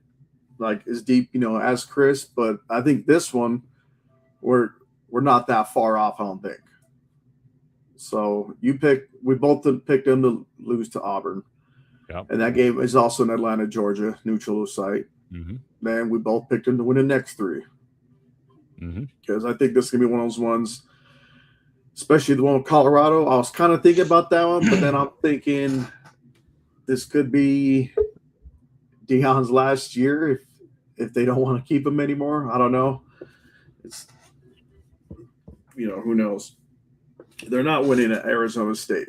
like as deep, as Chris. But I think this one, we're not that far off. I don't think. So we both picked them to lose to Auburn. Yep. And that game is also in Atlanta, Georgia, neutral site. Mm-hmm. Then we both picked them to win the next 3. Because I think this is going to be one of those ones, especially the one with Colorado. I was kind of thinking about that one, but then I'm thinking this could be Deion's last year if they don't want to keep him anymore. I don't know. It's, who knows? They're not winning at Arizona State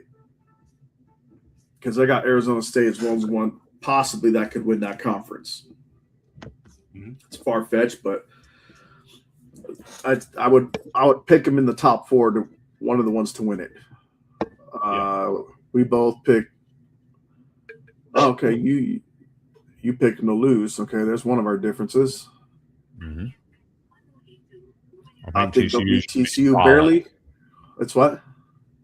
because I got Arizona State as one possibly that could win that conference. Mm-hmm. It's far fetched, but I would pick them in the top 4 to one of the ones to win it. We both picked. Okay, you picked them to lose. Okay, there's one of our differences. Mm-hmm. I think they'll beat TCU barely. It's what?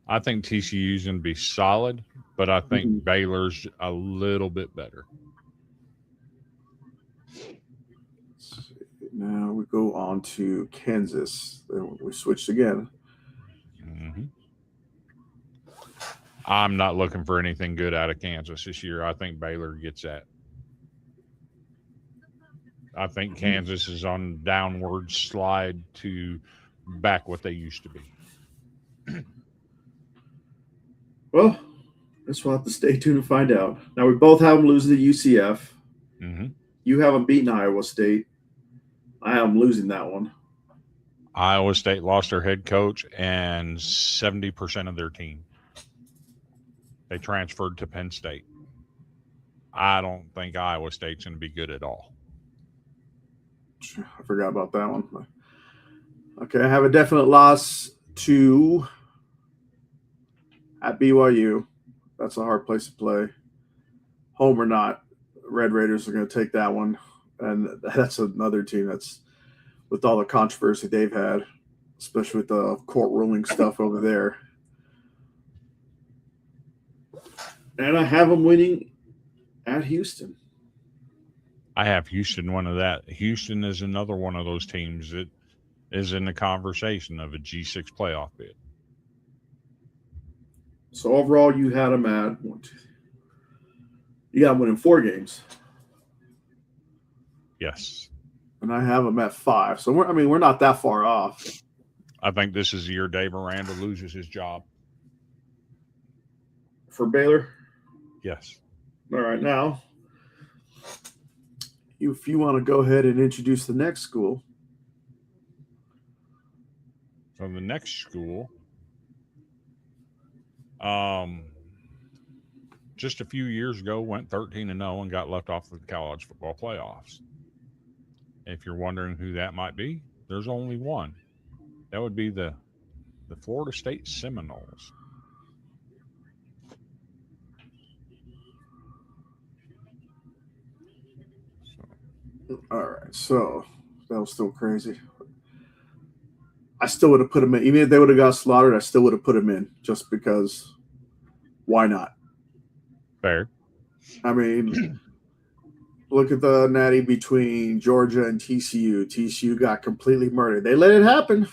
I think TCU's going to be solid, but I think Baylor's a little bit better. Now we go on to Kansas. We switched again. Mm-hmm. I'm not looking for anything good out of Kansas this year. I think Baylor gets that. I think Kansas is on downward slide to back what they used to be. Well, I guess we'll have to stay tuned and find out. Now, we both have them losing to UCF. Mm-hmm. You have them beating Iowa State. I have them losing that one. Iowa State lost their head coach and 70% of their team. They transferred to Penn State. I don't think Iowa State's going to be good at all. I forgot about that one. Okay, I have a definite loss to at BYU. That's a hard place to play. Home or not, Red Raiders are going to take that one. And that's another team that's with all the controversy they've had, especially with the court ruling stuff over there. And I have them winning at Houston. I have Houston one of that. Houston is another one of those teams that is in the conversation of a G6 playoff bid. So overall, you had them at 1, 2, 3. You got them winning 4 games. Yes. And I have them at 5. So we're not that far off. I think this is the year Dave Aranda loses his job. For Baylor? Yes. All right, now, if you want to go ahead and introduce the next school. So the next school, just a few years ago, went 13-0 and got left off the college football playoffs. If you're wondering who that might be, there's only one. That would be the Florida State Seminoles. All right, so that was still crazy. I still would have put them in. Even if they would have got slaughtered, I still would have put them in just because why not? Fair. I mean, look at the natty between Georgia and TCU. TCU got completely murdered. They let it happen.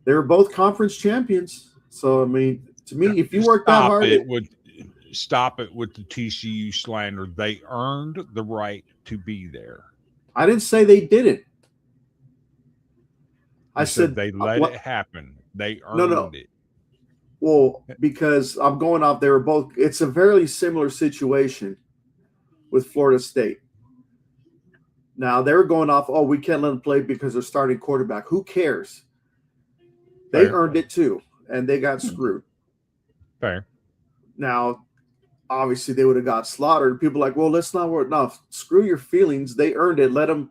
They were both conference champions. So, I mean, to me, if you work that hard. Stop it with the TCU slander. They earned the right to be there. I didn't say they didn't. I said they let it happen. They earned it. Well, because I'm going off, they were both. It's a very similar situation with Florida State. Now, they were going off, we can't let them play because they're starting quarterback. Who cares? They earned it too, and they got screwed. Fair. Now, obviously, they would have got slaughtered. People are like, well, let's not work. No, screw your feelings. They earned it. Let them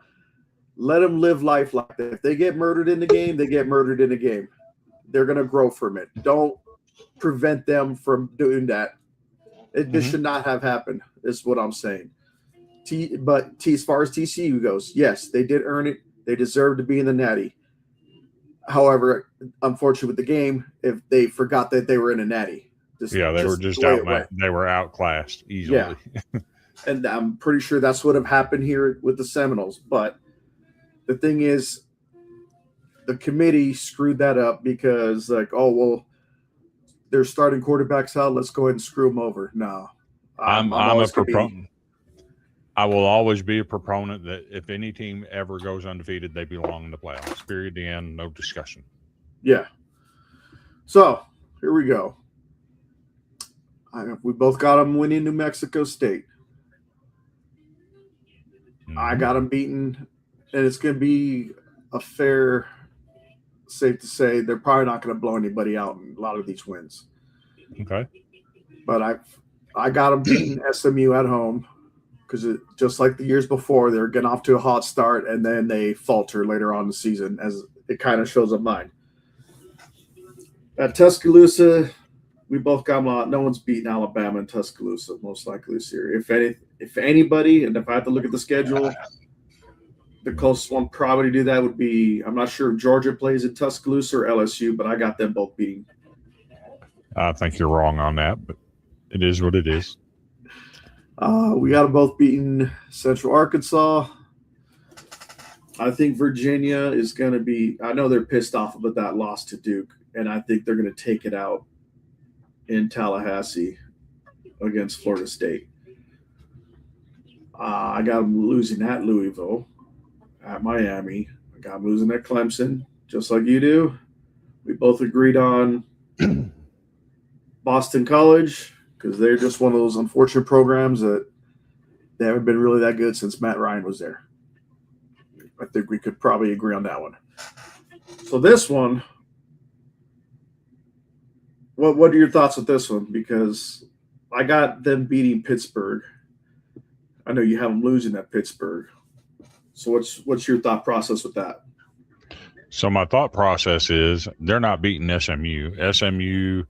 live life like that. If they get murdered in the game, they get murdered in the game. They're going to grow from it. Don't prevent them from doing that. This should not have happened, is what I'm saying. But as far as TCU goes, yes, they did earn it. They deserve to be in the natty. However, unfortunately with the game, if they forgot that they were in a natty. They were just outmatched. They were outclassed easily. Yeah. And I'm pretty sure that's what have happened here with the Seminoles. But the thing is, the committee screwed that up because, like, their starting quarterbacks out. Let's go ahead and screw them over. No, I'm a proponent. I will always be a proponent that if any team ever goes undefeated, they belong in the playoffs. Period. The end. No discussion. Yeah. So here we go. We both got them winning New Mexico State. I got them beaten, and it's going to be a fair, safe to say, they're probably not going to blow anybody out in a lot of these wins. Okay. But I got them beating SMU at home because just like the years before, they're getting off to a hot start, and then they falter later on in the season, as it kind of shows up mine. At Tuscaloosa, we both got them out. No one's beaten Alabama in Tuscaloosa, most likely this year. If anybody, and if I have to look at the schedule, the closest one probably to do that would be, I'm not sure if Georgia plays at Tuscaloosa or LSU, but I got them both beating. I think you're wrong on that, but it is what it is. We got them both beating Central Arkansas. I think Virginia is going to be – I know they're pissed off about that loss to Duke, and I think they're going to take it out in Tallahassee against Florida State. I got them losing at Louisville, at Miami. I got them losing at Clemson, just like you do. We both agreed on Boston College because they're just one of those unfortunate programs that they haven't been really that good since Matt Ryan was there. I think we could probably agree on that one. So this one, what are your thoughts with this one? Because I got them beating Pittsburgh. I know you have them losing at Pittsburgh. So what's your thought process with that? So my thought process is they're not beating SMU. SMU,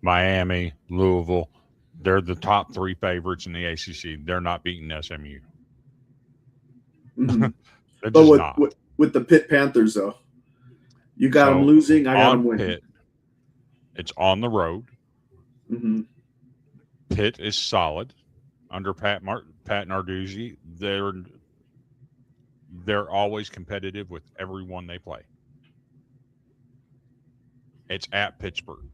Miami, Louisville, they're the top three favorites in the ACC. They're not beating SMU. Mm-hmm. They're but just not. With the Pitt Panthers, though, you got them losing. I got them winning. Pitt, it's on the road. Mm-hmm. Pitt is solid under Pat Narduzzi. They're always competitive with everyone they play. It's at Pittsburgh.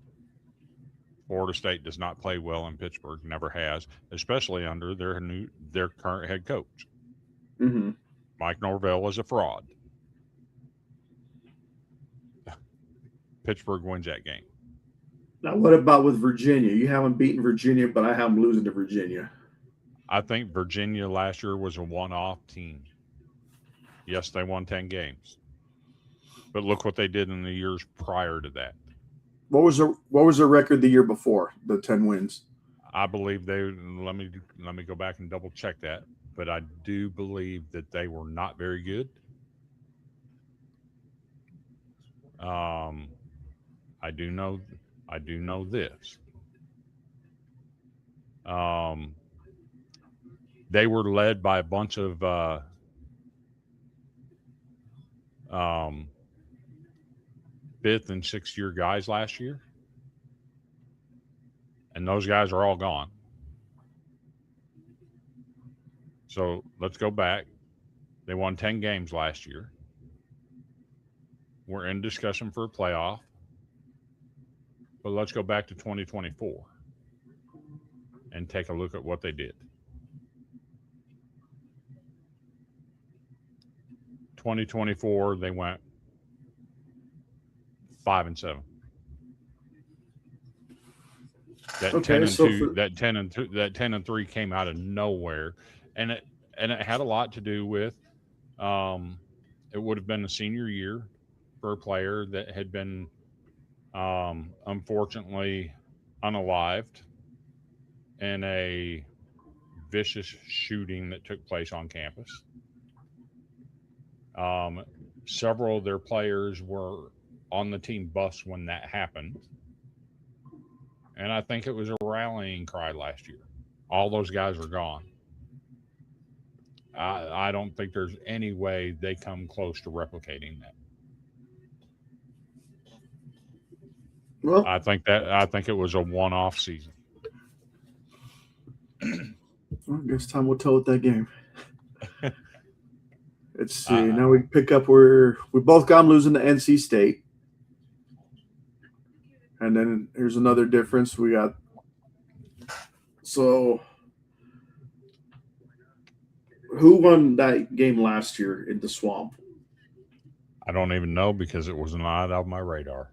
Florida State does not play well in Pittsburgh, never has, especially under their current head coach. Mm-hmm. Mike Norvell is a fraud. Pittsburgh wins that game. Now, what about with Virginia? You haven't beaten Virginia, but I have them losing to Virginia. I think Virginia last year was a one-off team. Yes, they won 10 games. But look what they did in the years prior to that. What was their record the year before the 10 wins? I believe let me go back and double check that, but I do believe that they were not very good. I do know this. They were led by a bunch of fifth and sixth year guys last year, and those guys are all gone. So let's go back. They won 10 games last year. We're in discussion for a playoff, but let's go back to 2024 and take a look at what they did. 2024, they went 5-7. That 10-2, that 10-2, that 10-3 came out of nowhere, and it had a lot to do with it would have been a senior year for a player that had been unfortunately unalived in a vicious shooting that took place on campus. Several of their players were on the team bus when that happened. And I think it was a rallying cry last year. All those guys are gone. I don't think there's any way they come close to replicating that. Well, I think it was a one-off season. I guess time will tell with that game. Let's see. Now we pick up where we both got them losing to NC State. And then here's another difference. We got so who won that game last year in the Swamp? I don't even know because it was not on my radar.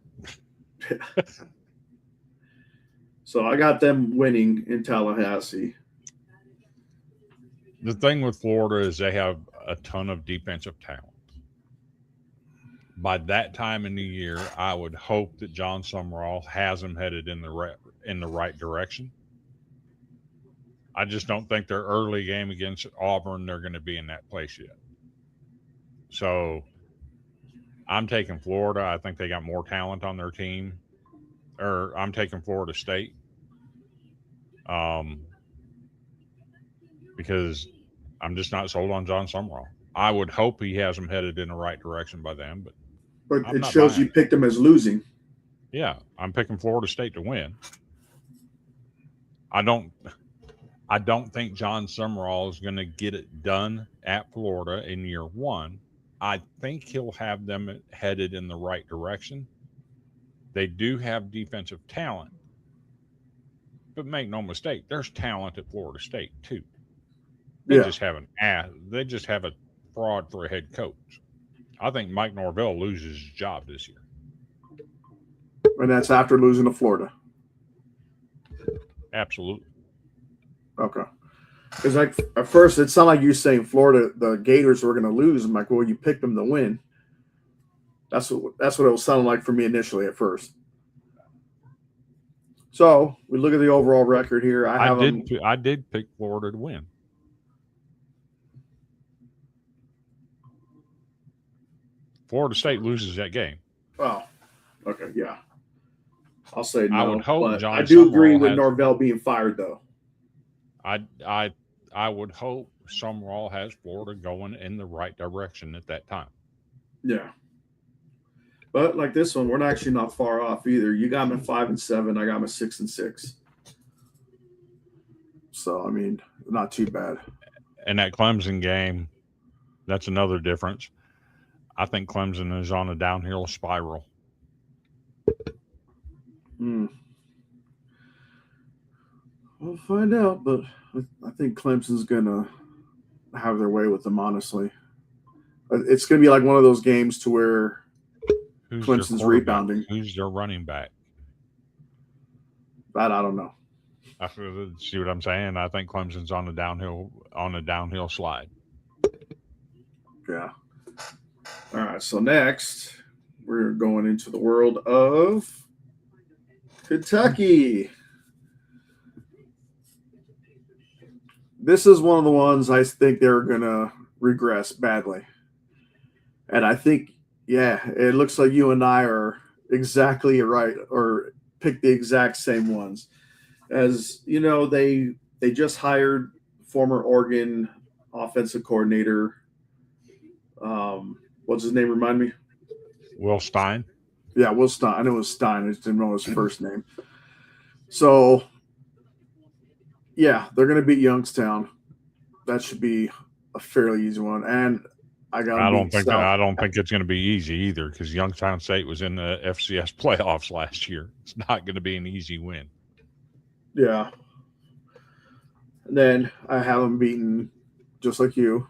So I got them winning in Tallahassee. The thing with Florida is they have a ton of defensive talent. By that time in the year, I would hope that John Summerall has them headed in the right direction. I just don't think their early game against Auburn they're going to be in that place yet. So I'm taking Florida. I think they got more talent on their team. Or I'm taking Florida State. Because I'm just not sold on John Summerall. I would hope he has them headed in the right direction by then, but it shows you picked them as losing. Yeah, I'm picking Florida State to win. I don't think John Summerall is going to get it done at Florida in year one. I think he'll have them headed in the right direction. They do have defensive talent, but make no mistake, there's talent at Florida State too. They just have a fraud for a head coach. I think Mike Norvell loses his job this year. And that's after losing to Florida. Absolutely. Okay. Because like at first it sounded like you saying Florida, the Gators were going to lose. I'm like, well, you picked them to win. That's what it was sounding like for me initially at first. So we look at the overall record here. I did pick Florida to win. Florida State loses that game. Oh, okay, yeah. I'll say no. I would hope but John I do agree Summerall with Norvell being fired, though. I would hope Summerall has Florida going in the right direction at that time. Yeah. But like this one, we're actually not far off either. You got them at 5-7. I got them at 6-6. So I mean, not too bad. And that Clemson game, that's another difference. I think Clemson is on a downhill spiral. We'll find out, but I think Clemson's going to have their way with them, honestly. It's going to be like one of those games to where Clemson's rebounding. Who's their running back? That I don't know. See what I'm saying? I think Clemson's on a downhill slide. Yeah. All right, so next we're going into the world of Kentucky. This is one of the ones I think they're going to regress badly. And I think, yeah, it looks like you and I are exactly right or picked the exact same ones. As you know, they just hired former Oregon offensive coordinator. What's his name? Remind me. Will Stein. Yeah, Will Stein. I know it was Stein. I just didn't know his first name. So, yeah, they're going to beat Youngstown. That should be a fairly easy one. And I don't think it's going to be easy either because Youngstown State was in the FCS playoffs last year. It's not going to be an easy win. Yeah. And then I have them beaten, just like you,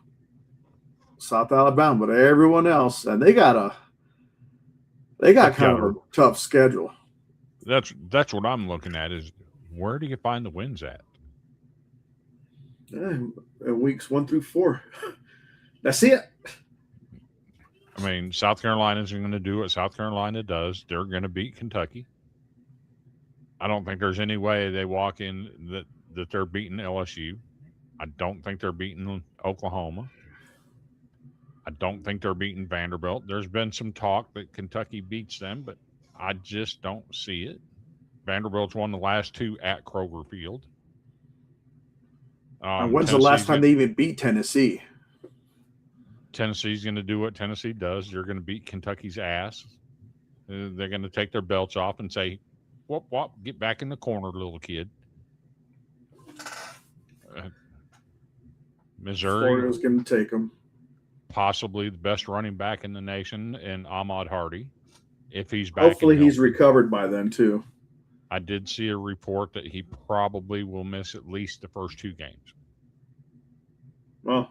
South Alabama, but everyone else, and they got kind of a tough schedule. That's what I'm looking at is where do you find the wins at? Yeah, weeks 1 through 4. That's it. I mean, South Carolina's going to do what South Carolina does. They're going to beat Kentucky. I don't think there's any way they walk in that they're beating LSU. I don't think they're beating Oklahoma. I don't think they're beating Vanderbilt. There's been some talk that Kentucky beats them, but I just don't see it. Vanderbilt's won the last 2 at Kroger Field. When's the last time they even beat Tennessee? Tennessee's going to do what Tennessee does. They're going to beat Kentucky's ass. They're going to take their belts off and say, whoop, whoop, get back in the corner, little kid. Missouri. Florida's going to take them. Possibly the best running back in the nation in Ahmad Hardy. if he's back. Hopefully he's recovered by then too. I did see a report that he probably will miss at least the first 2 games. Well,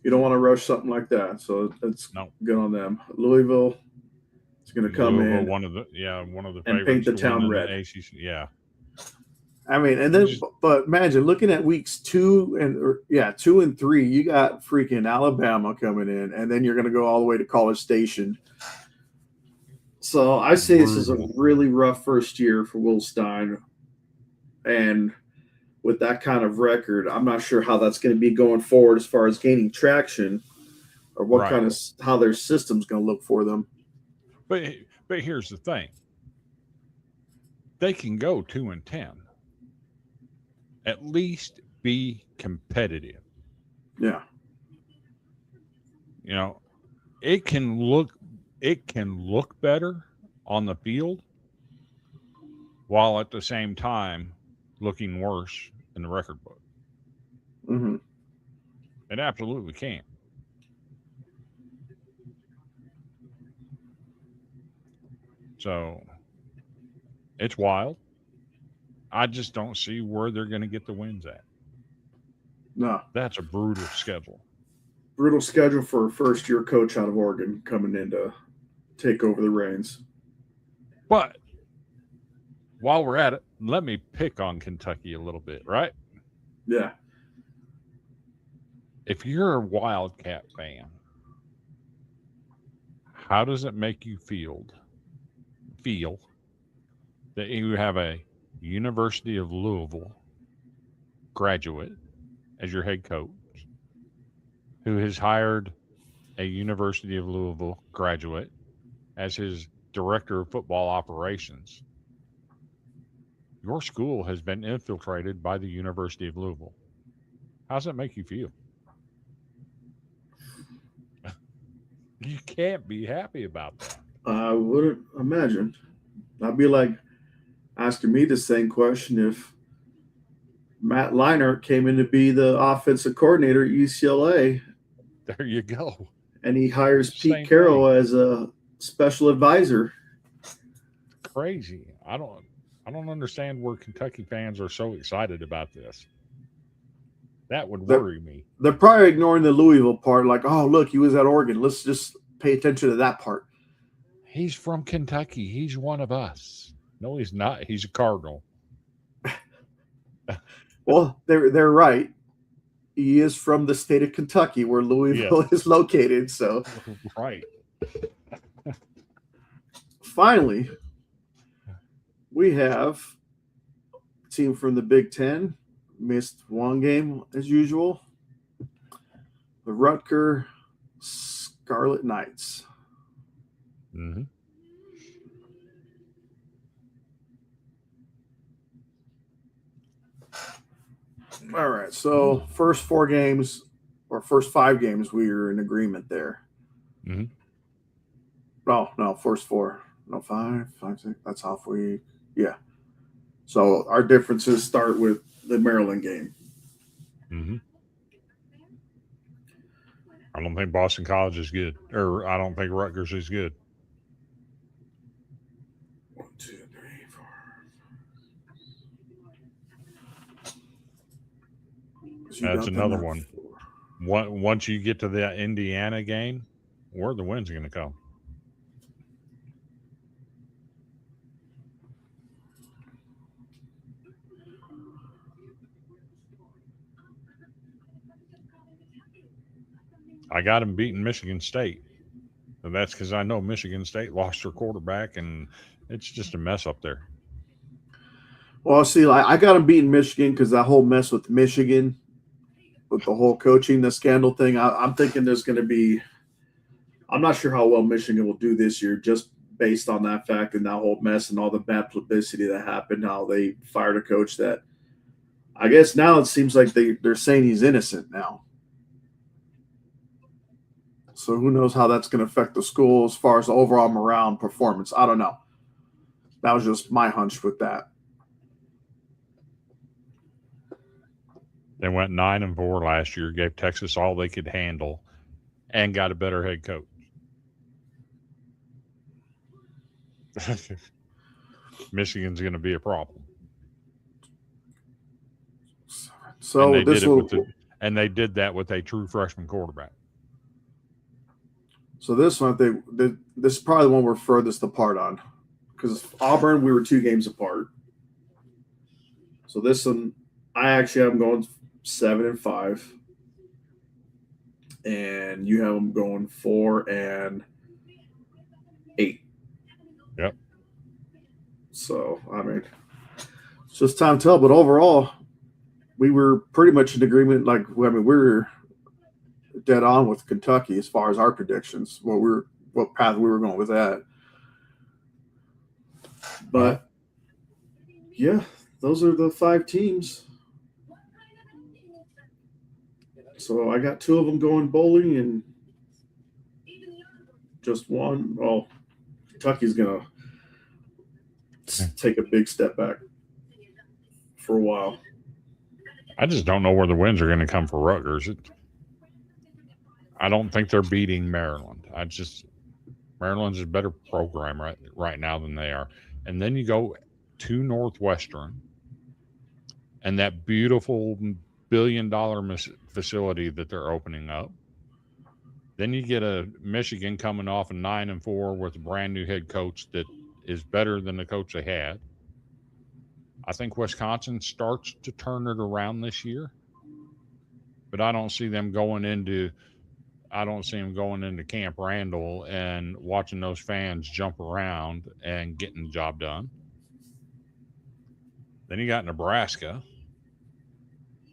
you don't want to rush something like that, so that's good on them. Louisville is going to come in, one of the favorites and paint the town red. The ACC, yeah. I mean, and then, but imagine looking at weeks 2 and 3, you got freaking Alabama coming in, and then you're going to go all the way to College Station. So I say this is a really rough first year for Will Stein, and with that kind of record, I'm not sure how that's going to be going forward as far as gaining traction, or what kind of how their system's going to look for them. But here's the thing: they can go 2-10, at least be competitive. Yeah, you know, it can look better on the field, while at the same time looking worse in the record book. Mm-hmm. It absolutely can. So it's wild. I just don't see where they're going to get the wins at. No. That's a brutal schedule. Brutal schedule for a first-year coach out of Oregon coming in to take over the reins. But while we're at it, let me pick on Kentucky a little bit, right? Yeah. If you're a Wildcat fan, how does it make you feel that you have a University of Louisville graduate as your head coach, who has hired a University of Louisville graduate as his director of football operations? Your school has been infiltrated by the University of Louisville. How does that make you feel? You can't be happy about that. I wouldn't imagine. I'd be like asking me the same question if Matt Leinart came in to be the offensive coordinator at UCLA. There you go. And he hires Pete Carroll as a special advisor. Crazy. I don't understand where Kentucky fans are so excited about this. That would worry me. They're probably ignoring the Louisville part, like, oh, look, he was at Oregon. Let's just pay attention to that part. He's from Kentucky. He's one of us. No, he's not. He's a Cardinal. Well, they're right. He is from the state of Kentucky, where Louisville is located. So, right. Finally, we have a team from the Big Ten. Missed one game as usual. The Rutgers Scarlet Knights. Mm-hmm. All right. So first 4 games or first 5 games, we were in agreement there. Mm-hmm. Oh, no, first 4. No, 5, 6. That's halfway. Yeah. So our differences start with the Maryland game. Mm-hmm. I don't think Boston College is good, or I don't think Rutgers is good. 1, 2, 3, 4. That's another one. Once you get to the Indiana game, where are the wins going to come? I got him beating Michigan State. And that's because I know Michigan State lost their quarterback, and it's just a mess up there. Well, see, I got him beating Michigan because that whole mess with Michigan, with the whole coaching, the scandal thing, I'm thinking there's going to be – I'm not sure how well Michigan will do this year just based on that fact and that whole mess and all the bad publicity that happened, how they fired a coach that I guess now it seems like they're saying he's innocent now. So who knows how that's going to affect the school as far as the overall morale and performance. I don't know. That was just my hunch with that. They went 9-4 last year, gave Texas all they could handle, and got a better head coach. Michigan's going to be a problem. So and they did that with a true freshman quarterback. So this one, I think this is probably the one we're furthest apart on, because Auburn, we were 2 games apart. So this one, I actually have them going 7-5, and you have them going 4-8. Yep. So I mean, it's just time to tell. But overall, we were pretty much in agreement. Like, I mean, we're dead on with Kentucky as far as our predictions. What path we were going with that. But yeah, those are the 5 teams. So I got 2 of them going bowling and just one. Well, Kentucky's gonna take a big step back for a while. I just don't know where the wins are going to come for Rutgers. I don't think they're beating Maryland. Maryland's a better program right now than they are. And then you go to Northwestern and that beautiful $1 billion facility that they're opening up. Then you get a Michigan coming off a 9-4 with a brand new head coach that is better than the coach they had. I think Wisconsin starts to turn it around this year, but I don't see them going into Camp Randall and watching those fans jump around and getting the job done. Then you got Nebraska,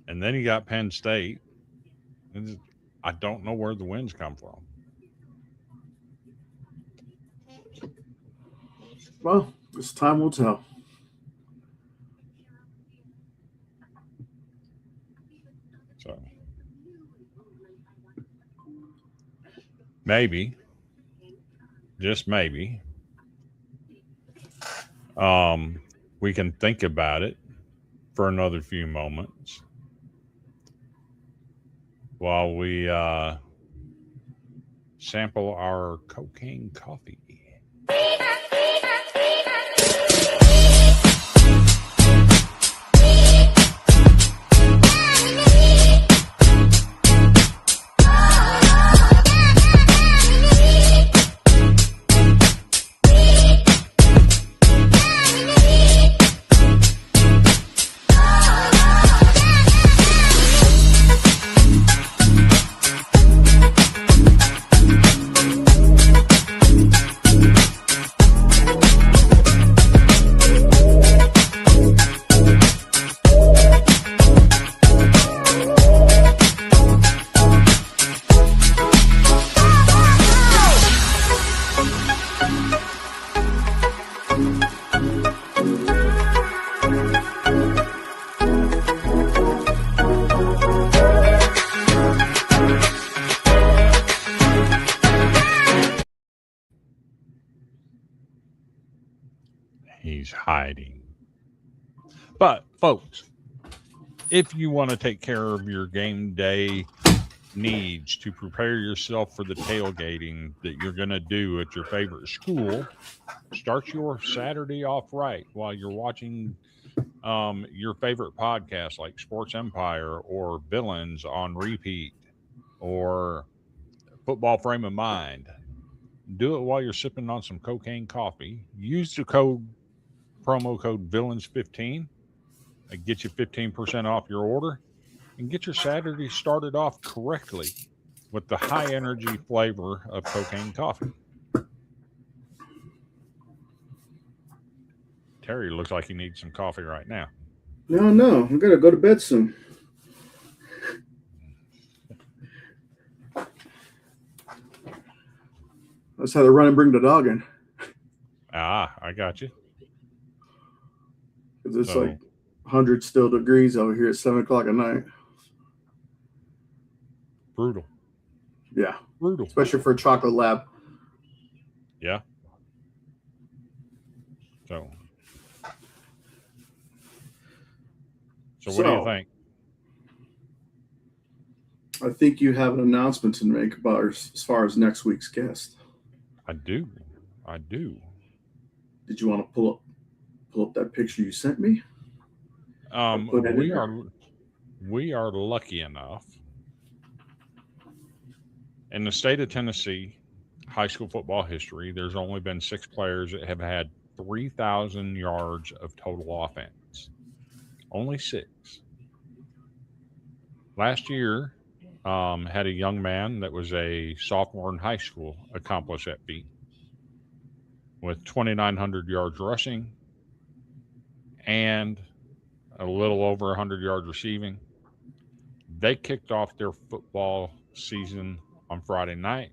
and then you got Penn State. I don't know where the wins come from. Well, this time will tell. So maybe, just maybe, we can think about it for another few moments while we sample our cocaine coffee. He's hiding. But, folks, if you want to take care of your game day needs to prepare yourself for the tailgating that you're going to do at your favorite school, start your Saturday off right while you're watching your favorite podcasts like Sports Empire or Villains on repeat or Football Frame of Mind. Do it while you're sipping on some cocaine coffee. Use the promo code Villains15 and get you 15% off your order, and get your Saturday started off correctly with the high energy flavor of cocaine coffee. Terry looks like he needs some coffee right now. No, I'm gonna go to bed soon. That's how they run and bring the dog in. I got you. Because it's like 100 still degrees over here at 7 o'clock at night. Brutal. Yeah. Brutal. Especially for a chocolate lab. Yeah. So what do you think? I think you have an announcement to make about as far as next week's guest. I do. Did you want to pull up that picture you sent me? We are lucky enough in the state of Tennessee high school football history. There's only been 6 players that have had 3,000 yards of total offense. Only 6. Last year, had a young man that was a sophomore in high school accomplish that feat with 2,900 yards rushing and a little over 100 yards receiving. They kicked off their football season on Friday night.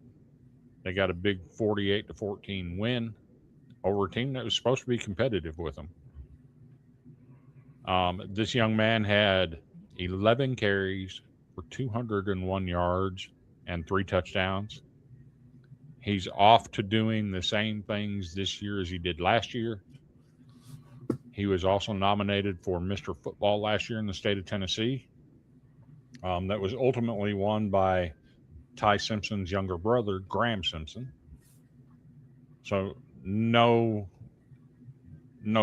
They got a big 48-14 win over a team that was supposed to be competitive with them. This young man had 11 carries for 201 yards and 3 touchdowns. He's off to doing the same things this year as he did last year. He was also nominated for Mr. Football last year in the state of Tennessee. That was ultimately won by Ty Simpson's younger brother, Graham Simpson. So no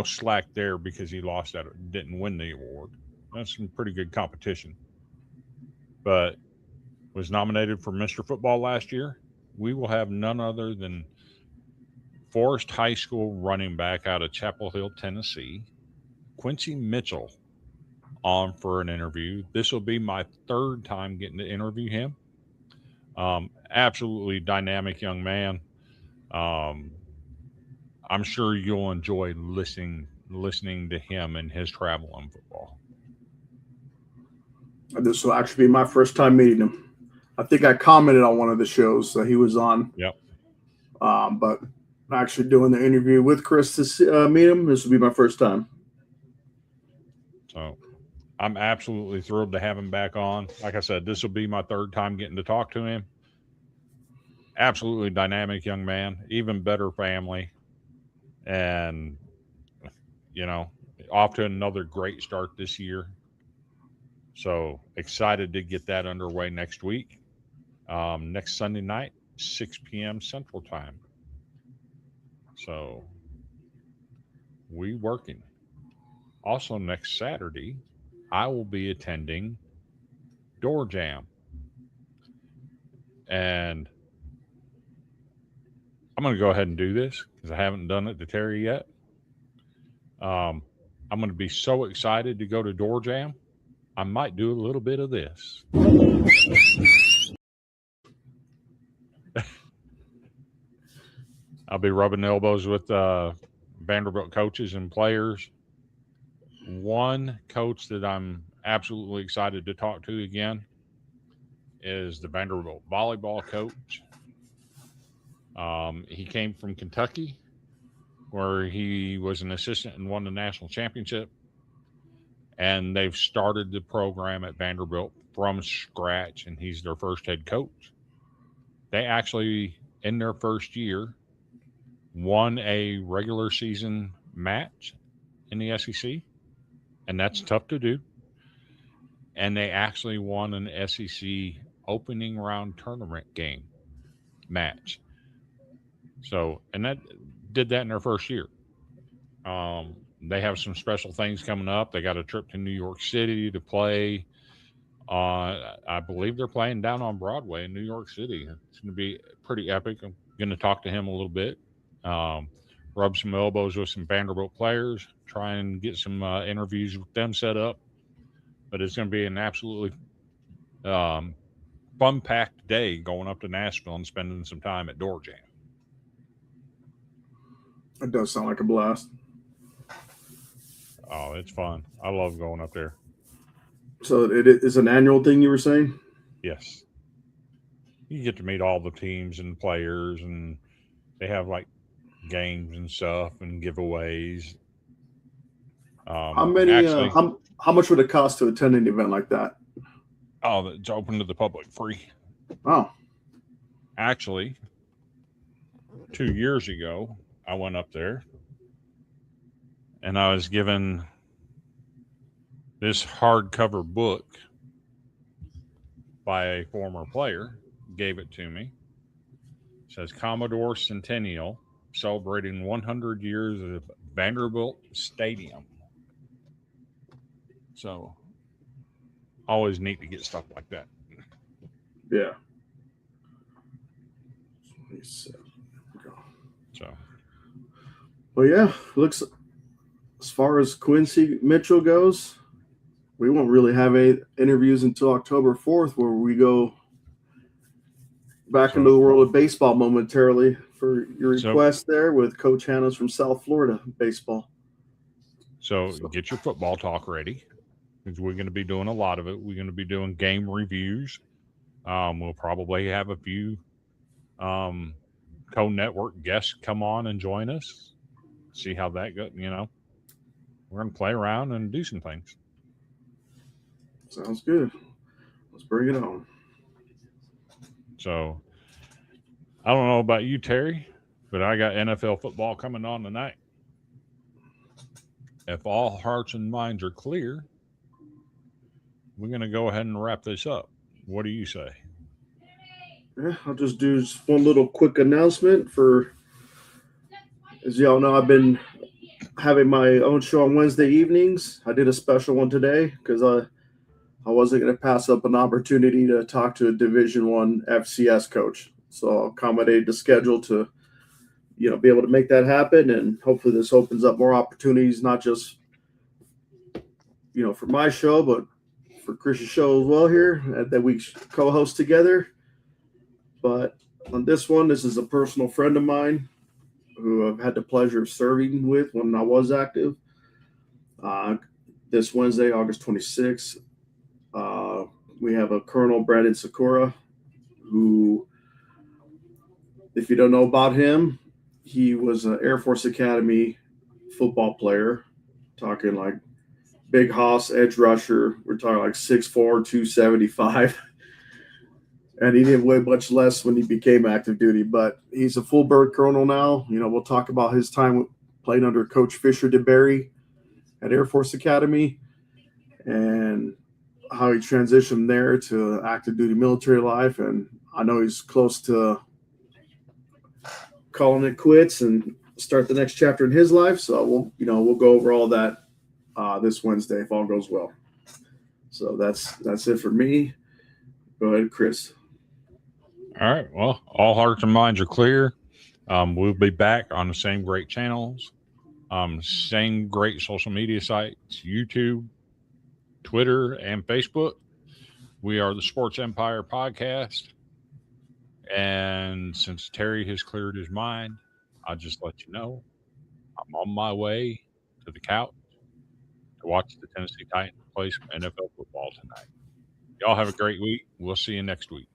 slack there because he lost that, didn't win the award. That's some pretty good competition. But was nominated for Mr. Football last year. We will have none other than Forest High School running back out of Chapel Hill, Tennessee, Quincy Mitchell, on for an interview. This will be my 3rd time getting to interview him. Absolutely dynamic young man. I'm sure you'll enjoy listening to him and his travel in football. This will actually be my first time meeting him. I think I commented on one of the shows that he was on. Yep. But actually doing the interview with Chris to meet him, this will be my first time. So I'm absolutely thrilled to have him back on. Like I said, this will be my 3rd time getting to talk to him. Absolutely dynamic young man, even better family. And, off to another great start this year. So excited to get that underway next week. Next Sunday night, 6 p.m. Central Time. So we working. Also next Saturday, I will be attending Door Jam. And I'm going to go ahead and do this because I haven't done it to Terry yet. I'm going to be so excited to go to Door Jam. I might do a little bit of this. I'll be rubbing elbows with Vanderbilt coaches and players. One coach that I'm absolutely excited to talk to again is the Vanderbilt volleyball coach. He came from Kentucky, where he was an assistant and won the national championship. And they've started the program at Vanderbilt from scratch, and he's their first head coach. They actually, in their first year, won a regular season match in the SEC, and that's tough to do. And they actually won an SEC opening round tournament game match. So, and that did that in their first year. They have some special things coming up. They got a trip to New York City to play. I believe they're playing down on Broadway in New York City. It's going to be pretty epic. I'm going to talk to him a little bit, rub some elbows with some Vanderbilt players, try and get some interviews with them set up. But it's going to be an absolutely fun-packed day going up to Nashville and spending some time at Door Jam. It does sound like a blast. Oh, it's fun. I love going up there. So it is an annual thing, you were saying? Yes. You get to meet all the teams and players, and they have like games and stuff and giveaways. How many? How much would it cost to attend an event like that? Oh, it's open to the public, free. Oh. Actually, 2 years ago, I went up there, and I was given this hardcover book by a former player. Gave it to me. It says Commodore Centennial celebrating 100 years of Vanderbilt Stadium. So, always neat to get stuff like that. Yeah. So, well, yeah, looks as far as Quincy Mitchell goes, we won't really have any interviews until October 4th, where we go back into the world of baseball momentarily for your request there with Coach Hanna's from South Florida baseball. So get your football talk ready, because we're going to be doing a lot of it. We're going to be doing game reviews. We'll probably have a few co-network guests come on and join us. See how that goes. You know, we're going to play around and do some things. Sounds good. Let's bring it on. So, I don't know about you, Terry, but I got NFL football coming on tonight. If all hearts and minds are clear, we're going to go ahead and wrap this up. What do you say? Yeah, I'll just do one little quick announcement for, as y'all know, I've been having my own show on Wednesday evenings. I did a special one today because I wasn't going to pass up an opportunity to talk to a Division I FCS coach. So I accommodated the schedule to, be able to make that happen. And hopefully this opens up more opportunities, not just, for my show, but for Chris's show as well here that we co-host together. But on this one, this is a personal friend of mine who I've had the pleasure of serving with when I was active. This Wednesday, August 26th, we have a Colonel Brandon Sakura, who, if you don't know about him, he was an Air Force Academy football player, talking like big hoss, edge rusher. We're talking like 6'4", 275. And he didn't weigh much less when he became active duty, but he's a full bird colonel now. We'll talk about his time playing under Coach Fisher DeBerry at Air Force Academy and how he transitioned there to active duty military life. And I know he's close to calling it quits and start the next chapter in his life. So we'll go over all that this Wednesday if all goes well. So that's it for me. Go ahead, Chris. All right. Well, all hearts and minds are clear. We'll be back on the same great channels, same great social media sites, YouTube, Twitter, and Facebook. We are the Sports Empire Podcast. And since Terry has cleared his mind, I'll just let you know I'm on my way to the couch to watch the Tennessee Titans play some NFL football tonight. Y'all have a great week. We'll see you next week.